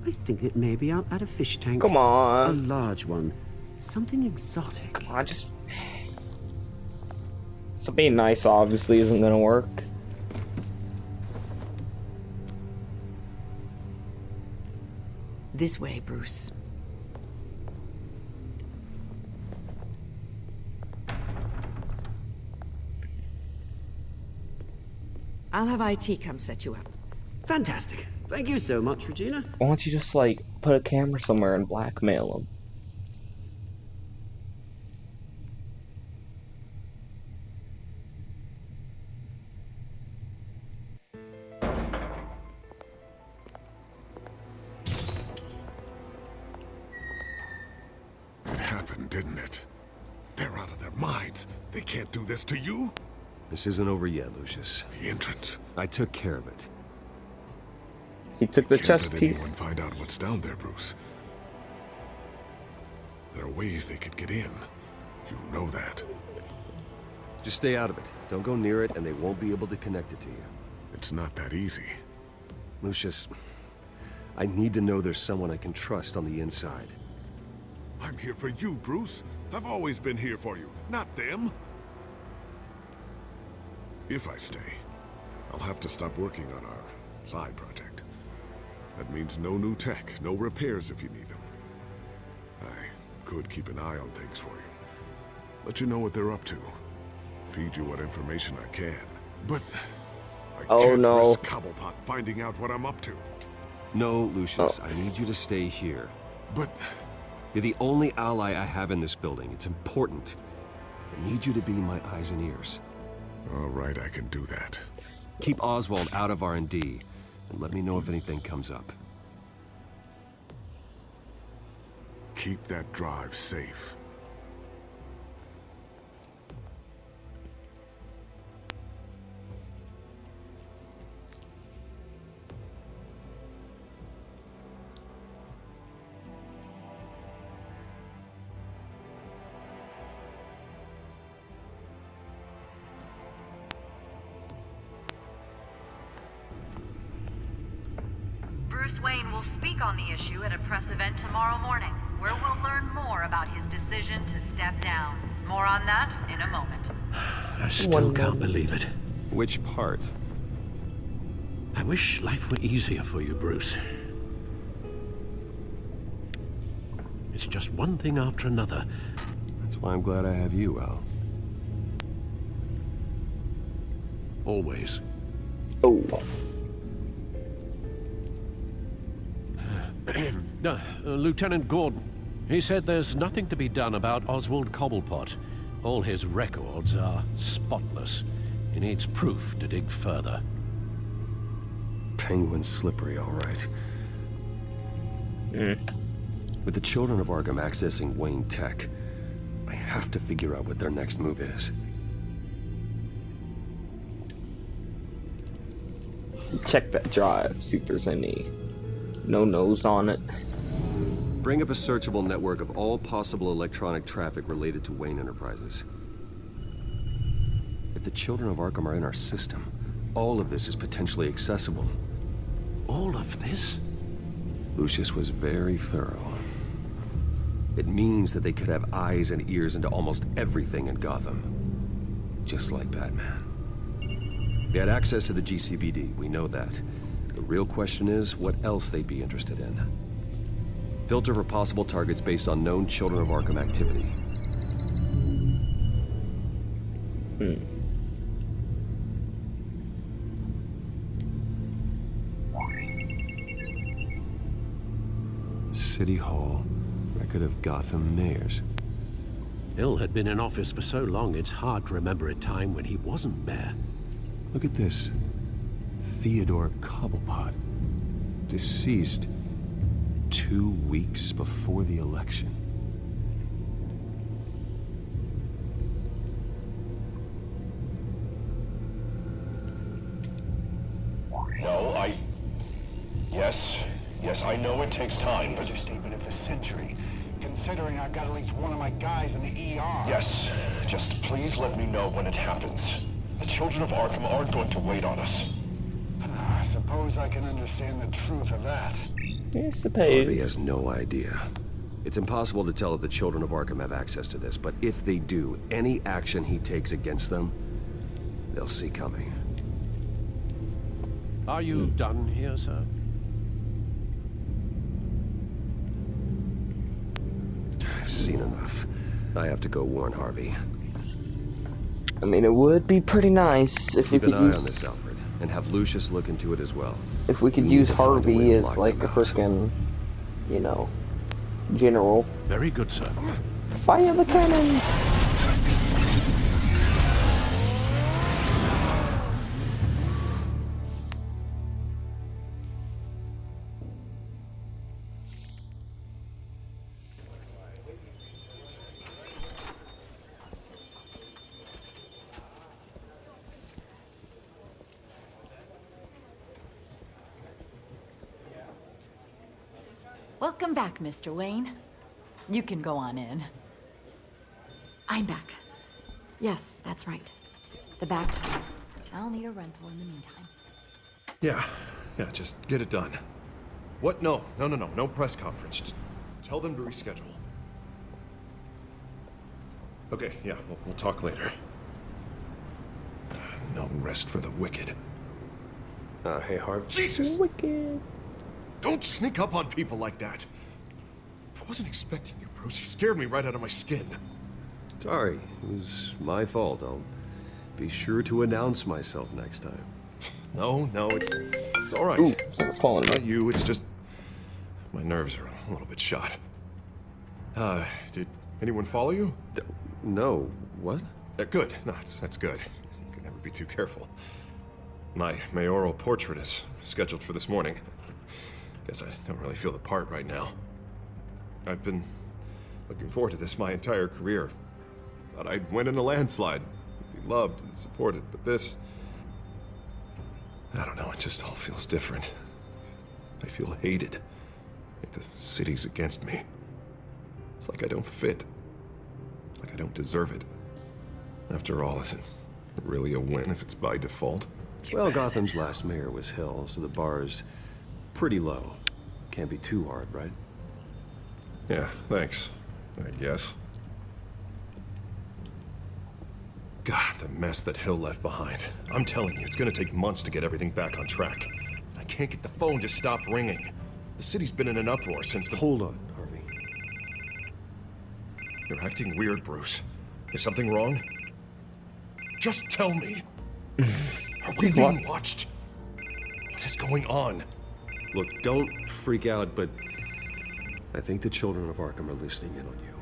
[SPEAKER 16] I think that maybe I'll add a fish tank.
[SPEAKER 1] Come on.
[SPEAKER 16] A large one. Something exotic.
[SPEAKER 1] Come on, just... Something nice obviously isn't gonna work.
[SPEAKER 18] This way, Bruce. I'll have IT come set you up.
[SPEAKER 16] Fantastic. Thank you so much, Regina.
[SPEAKER 1] Why don't you just, like, put a camera somewhere and blackmail him?
[SPEAKER 3] It happened, didn't it? They're out of their minds. They can't do this to you.
[SPEAKER 2] This isn't over yet, Lucius.
[SPEAKER 3] The entrance.
[SPEAKER 2] I took care of it.
[SPEAKER 1] He took the chest
[SPEAKER 3] Can't let
[SPEAKER 1] piece.
[SPEAKER 3] anyone find out what's down there, Bruce. There are ways they could get in. You know that.
[SPEAKER 2] Just stay out of it. Don't go near it, and they won't be able to connect it to you.
[SPEAKER 3] It's not that easy.
[SPEAKER 2] Lucius, I need to know there's someone I can trust on the inside.
[SPEAKER 3] I'm here for you, Bruce. I've always been here for you, not them. If I stay, I'll have to stop working on our side project. That means no new tech, no repairs if you need them. I could keep an eye on things for you. Let you know what they're up to. Feed you what information I can. But I can't risk Cobblepot finding out what I'm up to.
[SPEAKER 2] No, Lucius, I need you to stay here.
[SPEAKER 3] But...
[SPEAKER 2] You're the only ally I have in this building. It's important. I need you to be my eyes and ears.
[SPEAKER 3] All right, I can do that.
[SPEAKER 2] Keep Oswald out of R&D, and let me know if anything comes up.
[SPEAKER 3] Keep that drive safe.
[SPEAKER 19] Bruce Wayne will speak on the issue at a press event tomorrow morning, where we'll learn more about his decision to step down. More on that in a moment.
[SPEAKER 15] I still can't believe it.
[SPEAKER 2] Which part?
[SPEAKER 15] I wish life were easier for you, Bruce. It's just one thing after another.
[SPEAKER 2] That's why I'm glad I have you, Al.
[SPEAKER 15] Always.
[SPEAKER 1] Oh.
[SPEAKER 15] Lieutenant Gordon. He said there's nothing to be done about Oswald Cobblepot. All his records are spotless. He needs proof to dig further.
[SPEAKER 2] Penguin's slippery, all right. With the children of Arkham accessing Wayne Tech, I have to figure out what their next move is.
[SPEAKER 1] Check that drive, see if there's any no-nos on it.
[SPEAKER 2] Bring up a searchable network of all possible electronic traffic related to Wayne Enterprises. If the children of Arkham are in our system, all of this is potentially accessible.
[SPEAKER 15] All of this?
[SPEAKER 2] Lucius was very thorough. It means that they could have eyes and ears into almost everything in Gotham. Just like Batman. They had access to the GCPD, we know that. The real question is, what else they'd be interested in. Filter for possible targets based on known Children of Arkham activity. City Hall, record of Gotham mayors.
[SPEAKER 15] Hill had been in office for so long, it's hard to remember a time when he wasn't mayor.
[SPEAKER 2] Look at this. Theodore Cobblepot. Deceased 2 weeks before the election.
[SPEAKER 21] No, Yes, I know it takes time, but...
[SPEAKER 22] Understatement of the century, considering I've got at least one of my guys in the ER.
[SPEAKER 21] Yes, just please let me know when it happens. The children of Arkham aren't going to wait on us.
[SPEAKER 22] I suppose I can understand the truth of that.
[SPEAKER 1] Yes, suppose.
[SPEAKER 2] Harvey has no idea. It's impossible to tell if the children of Arkham have access to this, but if they do, any action he takes against them, they'll see coming.
[SPEAKER 15] Are you done here, sir?
[SPEAKER 2] I've seen enough. I have to go warn Harvey.
[SPEAKER 1] I mean, it would be pretty nice if we
[SPEAKER 2] Keep
[SPEAKER 1] could
[SPEAKER 2] an eye
[SPEAKER 1] use...
[SPEAKER 2] on this, Alfred, and have Lucius look into it as well.
[SPEAKER 1] If we could
[SPEAKER 2] We
[SPEAKER 1] use
[SPEAKER 2] need to find a way
[SPEAKER 1] Harvey
[SPEAKER 2] to
[SPEAKER 1] as
[SPEAKER 2] lock
[SPEAKER 1] like a
[SPEAKER 2] them out.
[SPEAKER 1] frickin', you know, general.
[SPEAKER 15] Very good, sir.
[SPEAKER 1] Fire the cannon!
[SPEAKER 4] Welcome back, Mr. Wayne. You can go on in. I'm back. Yes, that's right. The back time. I'll need a rental in the meantime.
[SPEAKER 3] Yeah, just get it done. What? No press conference. Just tell them to reschedule. Okay, yeah, we'll talk later. No rest for the wicked.
[SPEAKER 2] Hey, Harvey.
[SPEAKER 3] Jesus!
[SPEAKER 1] Wicked.
[SPEAKER 3] Don't sneak up on people like that. I wasn't expecting you, Bruce. You scared me right out of my skin.
[SPEAKER 2] Sorry, it was my fault. I'll be sure to announce myself next time.
[SPEAKER 3] No, it's all right.
[SPEAKER 1] Ooh, someone's calling
[SPEAKER 3] It's
[SPEAKER 1] me.
[SPEAKER 3] not you, it's just my nerves are a little bit shot. Did anyone follow you?
[SPEAKER 2] No. What?
[SPEAKER 3] Good. No, that's good. You can never be too careful. My mayoral portrait is scheduled for this morning. Guess I don't really feel the part right now. I've been looking forward to this my entire career. Thought I'd win in a landslide, be loved and supported, but this... I don't know, it just all feels different. I feel hated. Like the city's against me. It's like I don't fit. Like I don't deserve it. After all, is it really a win if it's by default?
[SPEAKER 2] Well, Gotham's last mayor was Hill, so the bar is pretty low. Can't be too hard, right?
[SPEAKER 3] Yeah, thanks. I guess. God, the mess that Hill left behind. I'm telling you, it's gonna take months to get everything back on track. I can't get the phone to stop ringing. The city's been in an uproar since the...
[SPEAKER 2] Hold on, Harvey.
[SPEAKER 3] You're acting weird, Bruce. Is something wrong? Just tell me. Are we being watched? What is going on?
[SPEAKER 2] Look, don't freak out, but I think the children of Arkham are listening in on you.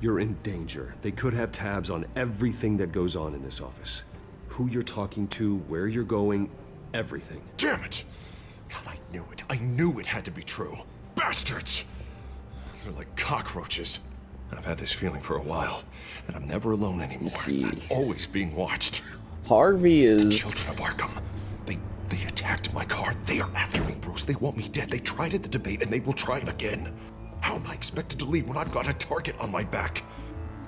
[SPEAKER 2] You're in danger. They could have tabs on everything that goes on in this office. Who you're talking to, where you're going, everything.
[SPEAKER 3] Damn it! God, I knew it. I knew it had to be true. Bastards! They're like cockroaches. I've had this feeling for a while, and I'm never alone anymore. I'm always being watched.
[SPEAKER 1] Harvey is...
[SPEAKER 3] The children of Arkham. They attacked my car. They are after me, Bruce. They want me dead. They tried at the debate, and they will try again. How am I expected to leave when I've got a target on my back?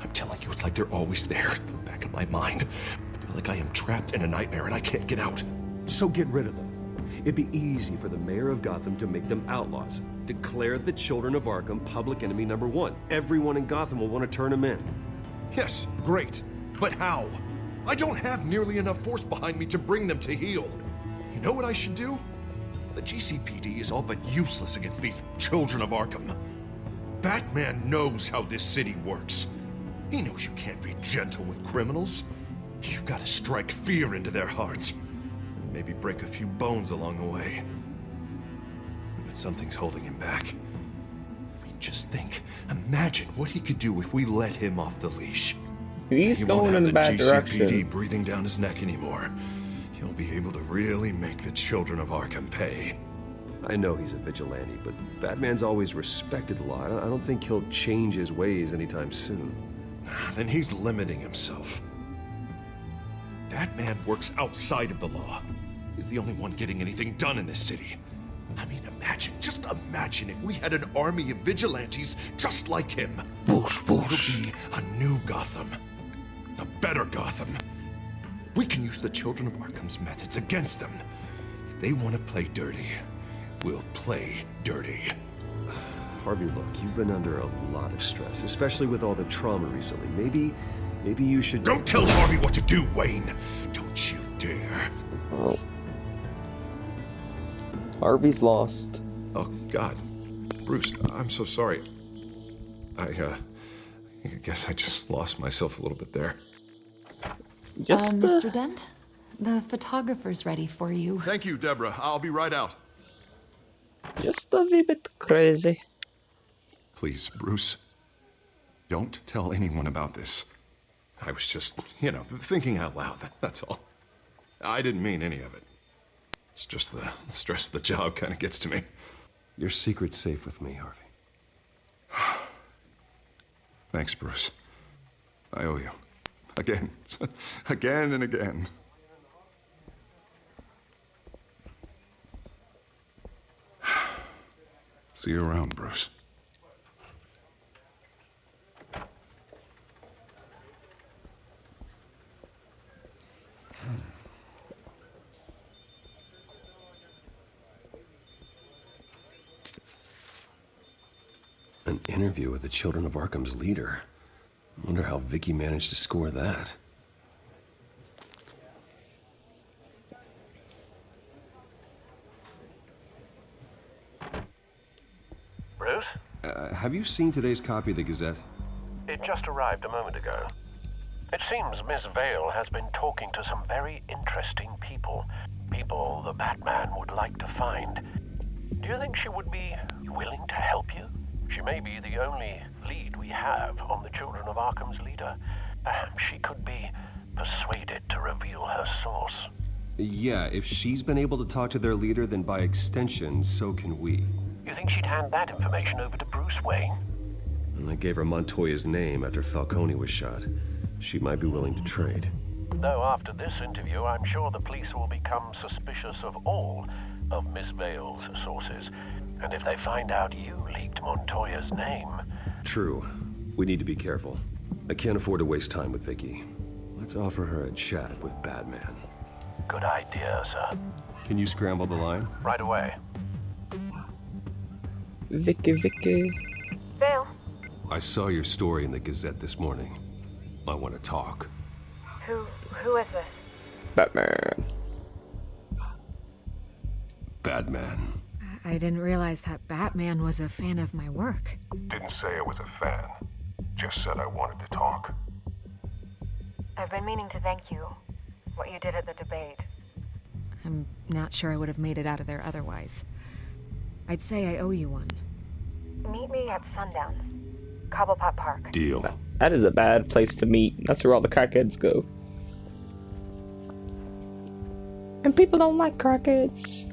[SPEAKER 3] I'm telling you, it's like they're always there, in the back of my mind. I feel like I am trapped in a nightmare, and I can't get out.
[SPEAKER 2] So get rid of them. It'd be easy for the mayor of Gotham to make them outlaws. Declare the children of Arkham public enemy #1. Everyone in Gotham will want to turn them in.
[SPEAKER 3] Yes, great. But how? I don't have nearly enough force behind me to bring them to heel. You know what I should do? The GCPD is all but useless against these children of Arkham. Batman knows how this city works. He knows you can't be gentle with criminals. You've got to strike fear into their hearts. And maybe break a few bones along the way. But something's holding him back. I mean, just think. Imagine what he could do if we let him off the leash.
[SPEAKER 1] He's going in the bad direction.
[SPEAKER 3] He won't have the GCPD breathing down his neck anymore. He'll be able to really make the children of Arkham pay.
[SPEAKER 2] I know he's a vigilante, but Batman's always respected the law. I don't think he'll change his ways anytime soon.
[SPEAKER 3] Then he's limiting himself. Batman works outside of the law. He's the only one getting anything done in this city. I mean, just imagine if we had an army of vigilantes just like him. It'll be a new Gotham. A better Gotham. We can use the children of Arkham's methods against them. If they want to play dirty, we'll play dirty.
[SPEAKER 2] Harvey, look, you've been under a lot of stress, especially with all the trauma recently. Maybe you should...
[SPEAKER 3] Don't tell Harvey what to do, Wayne! Don't you dare.
[SPEAKER 1] Oh. Harvey's lost.
[SPEAKER 3] Oh, God. Bruce, I'm so sorry. I guess I just lost myself a little bit there.
[SPEAKER 5] Mr. Dent, the photographer's ready for you.
[SPEAKER 3] Thank you, Deborah. I'll be right out.
[SPEAKER 1] Just a wee bit crazy.
[SPEAKER 3] Please, Bruce, don't tell anyone about this. I was just, thinking out loud, that's all. I didn't mean any of it. It's just the stress of the job kind of gets to me.
[SPEAKER 2] Your secret's safe with me, Harvey.
[SPEAKER 3] Thanks, Bruce. I owe you. Again. Again and again. See you around, Bruce.
[SPEAKER 2] An interview with the Children of Arkham's leader. I wonder how Vicky managed to score that.
[SPEAKER 6] Bruce?
[SPEAKER 2] Have you seen today's copy of the Gazette?
[SPEAKER 6] It just arrived a moment ago. It seems Miss Vale has been talking to some very interesting people. People the Batman would like to find. Do you think she would be willing to help you? She may be the only lead we have on the Children of Arkham's leader. Perhaps she could be persuaded to reveal her source.
[SPEAKER 2] Yeah, if she's been able to talk to their leader, then by extension, so can we.
[SPEAKER 6] You think she'd hand that information over to Bruce Wayne?
[SPEAKER 2] And I gave her Montoya's name after Falcone was shot. She might be willing to trade.
[SPEAKER 6] Though after this interview, I'm sure the police will become suspicious of all of Miss Vale's sources. And if they find out you leaked Montoya's name...
[SPEAKER 2] True. We need to be careful. I can't afford to waste time with Vicky. Let's offer her a chat with Batman.
[SPEAKER 6] Good idea, sir.
[SPEAKER 2] Can you scramble the line?
[SPEAKER 6] Right away.
[SPEAKER 1] Vicky.
[SPEAKER 13] Vale.
[SPEAKER 2] I saw your story in the Gazette this morning. I want to talk.
[SPEAKER 13] Who is this?
[SPEAKER 1] Batman.
[SPEAKER 2] Batman.
[SPEAKER 4] I didn't realize that Batman was a fan of my work.
[SPEAKER 21] Didn't say I was a fan. Just said I wanted to talk.
[SPEAKER 13] I've been meaning to thank you. What you did at the debate.
[SPEAKER 4] I'm not sure I would have made it out of there otherwise. I'd say I owe you one.
[SPEAKER 13] Meet me at sundown. Cobblepot Park.
[SPEAKER 2] Deal.
[SPEAKER 1] That is a bad place to meet. That's where all the crackheads go. And people don't like crackheads.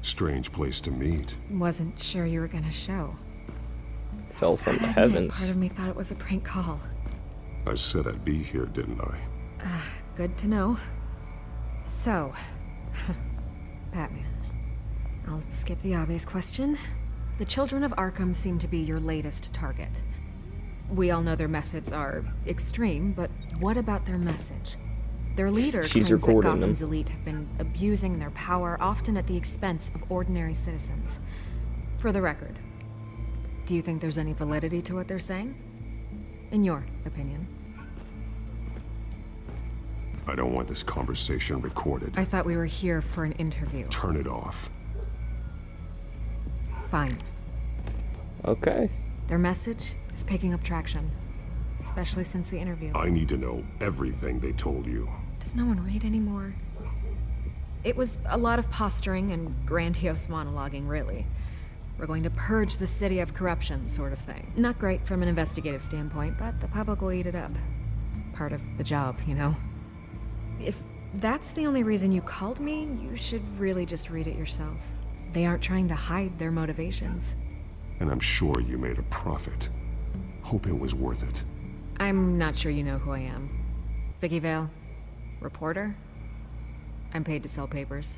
[SPEAKER 7] Strange place to meet.
[SPEAKER 9] Wasn't sure you were gonna show.
[SPEAKER 1] Fell from the
[SPEAKER 9] Admit,
[SPEAKER 1] heavens.
[SPEAKER 9] Part of me thought it was a prank call.
[SPEAKER 7] I said I'd be here, didn't I?
[SPEAKER 9] Good to know. So, Batman. I'll skip the obvious question. The children of Arkham seem to be your latest target. We all know their methods are extreme, but what about their message? Their leader claims that Gotham's elite have been abusing their power, often at the expense of ordinary citizens. For the record, do you think there's any validity to what they're saying? In your opinion?
[SPEAKER 7] I don't want this conversation recorded.
[SPEAKER 9] I thought we were here for an interview.
[SPEAKER 7] Turn it off.
[SPEAKER 9] Fine.
[SPEAKER 1] Okay.
[SPEAKER 9] Their message is picking up traction, especially since the interview.
[SPEAKER 7] I need to know everything they told you.
[SPEAKER 9] Does no one read anymore? It was a lot of posturing and grandiose monologuing, really. We're going to purge the city of corruption, sort of thing. Not great from an investigative standpoint, but the public will eat it up. Part of the job, you know? If that's the only reason you called me, you should really just read it yourself. They aren't trying to hide their motivations.
[SPEAKER 7] And I'm sure you made a profit. Hope it was worth it.
[SPEAKER 9] I'm not sure you know who I am. Vicky Vale. Reporter. I'm paid to sell papers.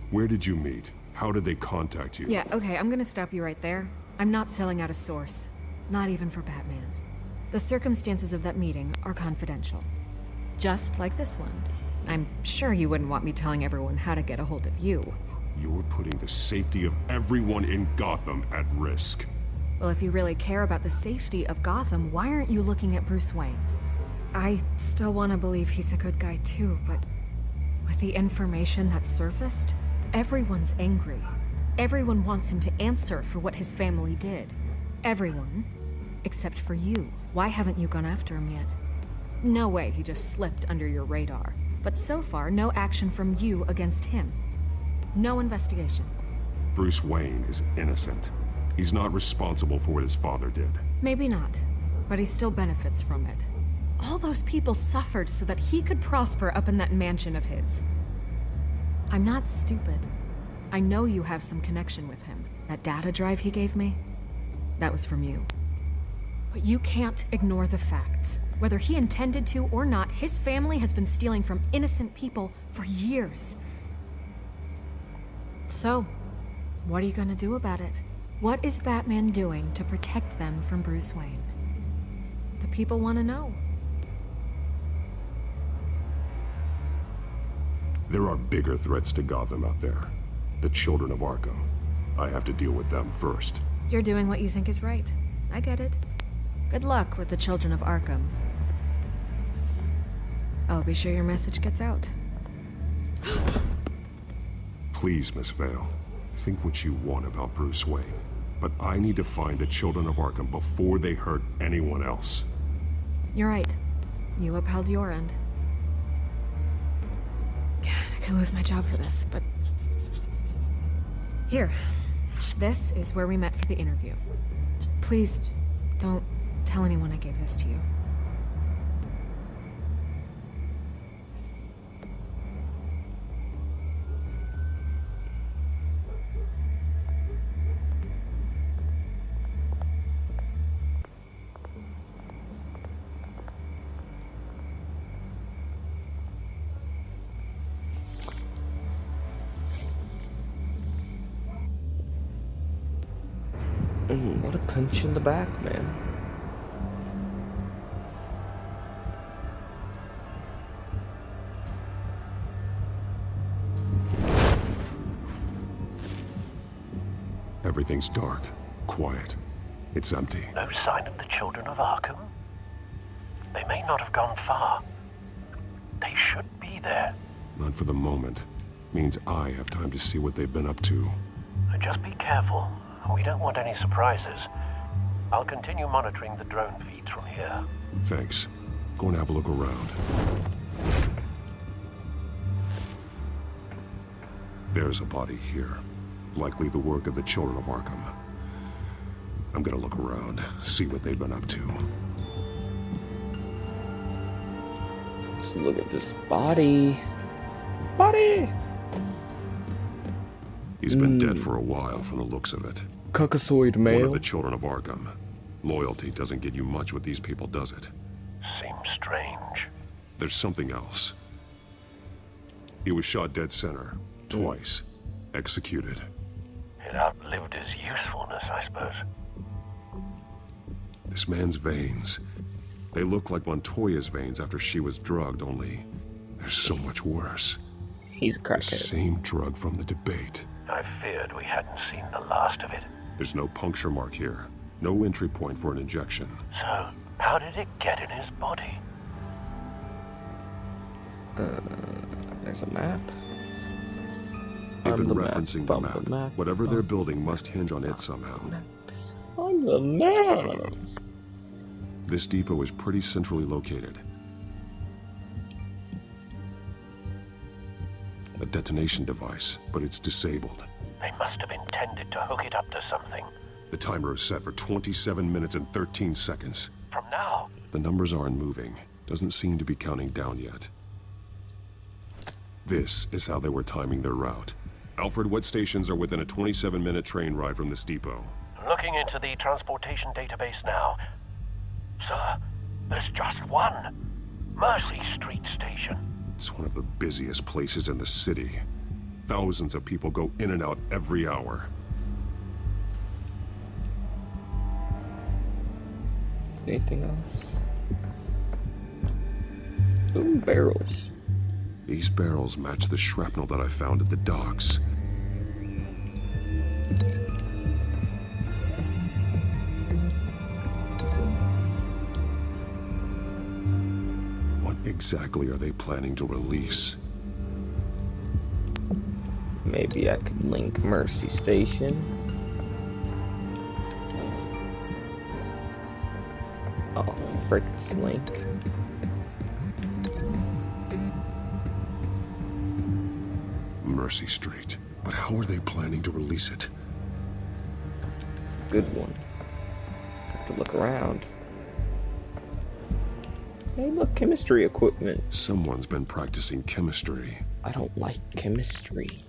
[SPEAKER 7] Where did you meet? How did they contact you?
[SPEAKER 9] Yeah, okay, I'm gonna stop you right there. I'm not selling out a source. Not even for Batman. The circumstances of that meeting are confidential. Just like this one. I'm sure you wouldn't want me telling everyone how to get a hold of you.
[SPEAKER 7] You're putting the safety of everyone in Gotham at risk.
[SPEAKER 9] Well, if you really care about the safety of Gotham, why aren't you looking at Bruce Wayne? I still want to believe he's a good guy too, but with the information that surfaced, everyone's angry. Everyone wants him to answer for what his family did. Everyone, except for you. Why haven't you gone after him yet? No way he just slipped under your radar. But so far, no action from you against him. No investigation.
[SPEAKER 7] Bruce Wayne is innocent. He's not responsible for what his father did.
[SPEAKER 9] Maybe not, but he still benefits from it. All those people suffered so that he could prosper up in that mansion of his. I'm not stupid. I know you have some connection with him. That data drive he gave me, that was from you. But you can't ignore the facts. Whether he intended to or not, his family has been stealing from innocent people for years. So, what are you gonna do about it? What is Batman doing to protect them from Bruce Wayne? The people want to know.
[SPEAKER 7] There are bigger threats to Gotham out there. The children of Arkham. I have to deal with them first.
[SPEAKER 9] You're doing what you think is right. I get it. Good luck with the children of Arkham. I'll be sure your message gets out.
[SPEAKER 7] Please, Miss Vale. Think what you want about Bruce Wayne. But I need to find the children of Arkham before they hurt anyone else.
[SPEAKER 9] You're right. You upheld your end. God, I could lose my job for this, but... Here. This is where we met for the interview. Just please, don't tell anyone I gave this to you.
[SPEAKER 1] What a punch in the back, man.
[SPEAKER 7] Everything's dark, quiet. It's empty.
[SPEAKER 6] No sign of the children of Arkham? They may not have gone far. They should be there.
[SPEAKER 7] Not for the moment. Means I have time to see what they've been up to.
[SPEAKER 6] Just be careful. We don't want any surprises. I'll continue monitoring the drone feeds from here.
[SPEAKER 7] Thanks. Go and have a look around. There's a body here. Likely the work of the children of Arkham. I'm gonna look around, see what they've been up to.
[SPEAKER 1] Let's look at this body. Body!
[SPEAKER 7] He's been dead for a while from the looks of it.
[SPEAKER 1] Caucasoid
[SPEAKER 7] One
[SPEAKER 1] male.
[SPEAKER 7] of the children of Arkham. Loyalty doesn't get you much with these people, does it?
[SPEAKER 6] Seems strange.
[SPEAKER 7] There's something else. He was shot dead center, twice, executed.
[SPEAKER 6] It outlived his usefulness, I suppose.
[SPEAKER 7] This man's veins, they look like Montoya's veins after she was drugged, only they're so much worse.
[SPEAKER 1] He's a crackhead.
[SPEAKER 7] The same drug from the debate.
[SPEAKER 6] I feared we hadn't seen the last of it.
[SPEAKER 7] There's no puncture mark here. No entry point for an injection.
[SPEAKER 6] So, how did it get in his body?
[SPEAKER 1] There's a map.
[SPEAKER 7] They've been referencing the map. Whatever they're building must hinge on it somehow.
[SPEAKER 1] On the map.
[SPEAKER 7] This depot is pretty centrally located. A detonation device, but it's disabled.
[SPEAKER 6] They must have intended to hook it up to something.
[SPEAKER 7] The timer is set for 27 minutes and 13 seconds.
[SPEAKER 6] From now?
[SPEAKER 7] The numbers aren't moving. Doesn't seem to be counting down yet. This is how they were timing their route. Alfred, what stations are within a 27-minute train ride from this depot?
[SPEAKER 6] Looking into the transportation database now. Sir, there's just one. Mercy Street Station.
[SPEAKER 7] It's one of the busiest places in the city. Thousands of people go in and out every hour.
[SPEAKER 1] Anything else? Ooh, barrels.
[SPEAKER 7] These barrels match the shrapnel that I found at the docks. What exactly are they planning to release?
[SPEAKER 1] Maybe I could link Mercy Station. Oh, break this link.
[SPEAKER 7] Mercy Street. But how are they planning to release it?
[SPEAKER 1] Good one. Have to look around. Hey, look, chemistry equipment.
[SPEAKER 7] Someone's been practicing chemistry.
[SPEAKER 1] I don't like chemistry.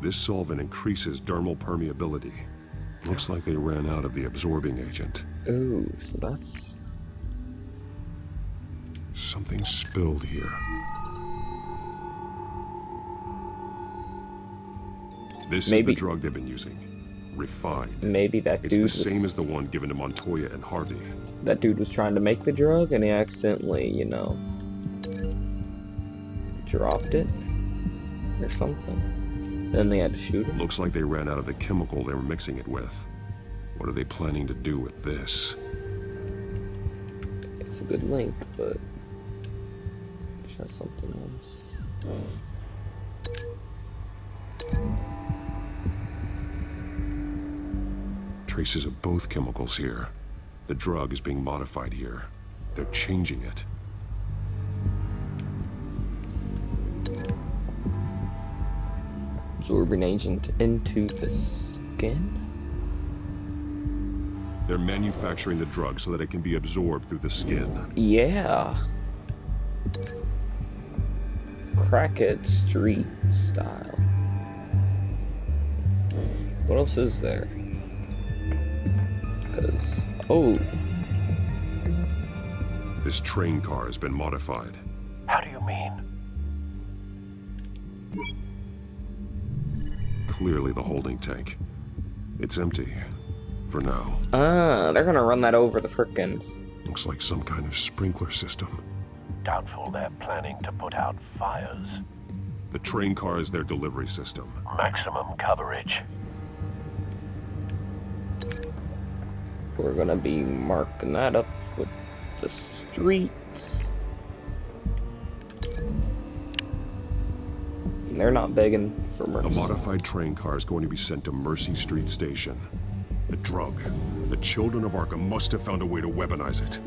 [SPEAKER 7] This solvent increases dermal permeability. Looks like they ran out of the absorbing agent.
[SPEAKER 1] Ooh, so that's...
[SPEAKER 7] Something spilled here. This is the drug they've been using. Refined.
[SPEAKER 1] Maybe that dude
[SPEAKER 7] It's the same as the one given to Montoya and Harvey.
[SPEAKER 1] That dude was trying to make the drug and he accidentally, you know, dropped it or something. Then they had to shoot him.
[SPEAKER 7] Looks like they ran out of the chemical they were mixing it with. What are they planning to do with this?
[SPEAKER 1] It's a good link, but there's something else.
[SPEAKER 7] Traces of both chemicals here. The drug is being modified here. They're changing it.
[SPEAKER 1] Absorbing agent into the skin?
[SPEAKER 7] They're manufacturing the drug so that it can be absorbed through the skin.
[SPEAKER 1] Yeah. Crackhead Street style. What else is there? Because, oh.
[SPEAKER 7] This train car has been modified.
[SPEAKER 6] How do you mean?
[SPEAKER 7] Clearly the holding tank. It's empty. For now.
[SPEAKER 1] Ah, they're gonna run that over the frickin'...
[SPEAKER 7] Looks like some kind of sprinkler system.
[SPEAKER 6] Doubtful they're planning to put out fires.
[SPEAKER 7] The train car is their delivery system.
[SPEAKER 6] Maximum coverage.
[SPEAKER 1] We're gonna be marking that up with the streets. And they're not begging for mercy.
[SPEAKER 7] A modified train car is going to be sent to Mercy Street Station. The drug. The children of Arkham must have found a way to weaponize it.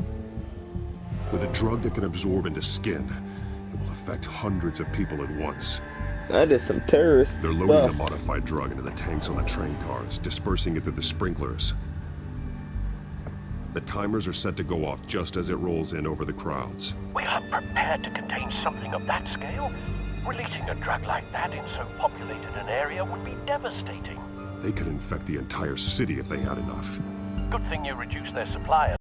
[SPEAKER 7] With a drug that can absorb into skin, it will affect hundreds of people at once.
[SPEAKER 1] That is some terrorist
[SPEAKER 7] They're loading the modified drug into the tanks on the train cars, dispersing it through the sprinklers. The timers are set to go off just as it rolls in over the crowds.
[SPEAKER 6] We aren't prepared to contain something of that scale. Releasing a drug like that in so populated an area would be devastating.
[SPEAKER 7] They could infect the entire city if they had enough.
[SPEAKER 6] Good thing you reduced their supply.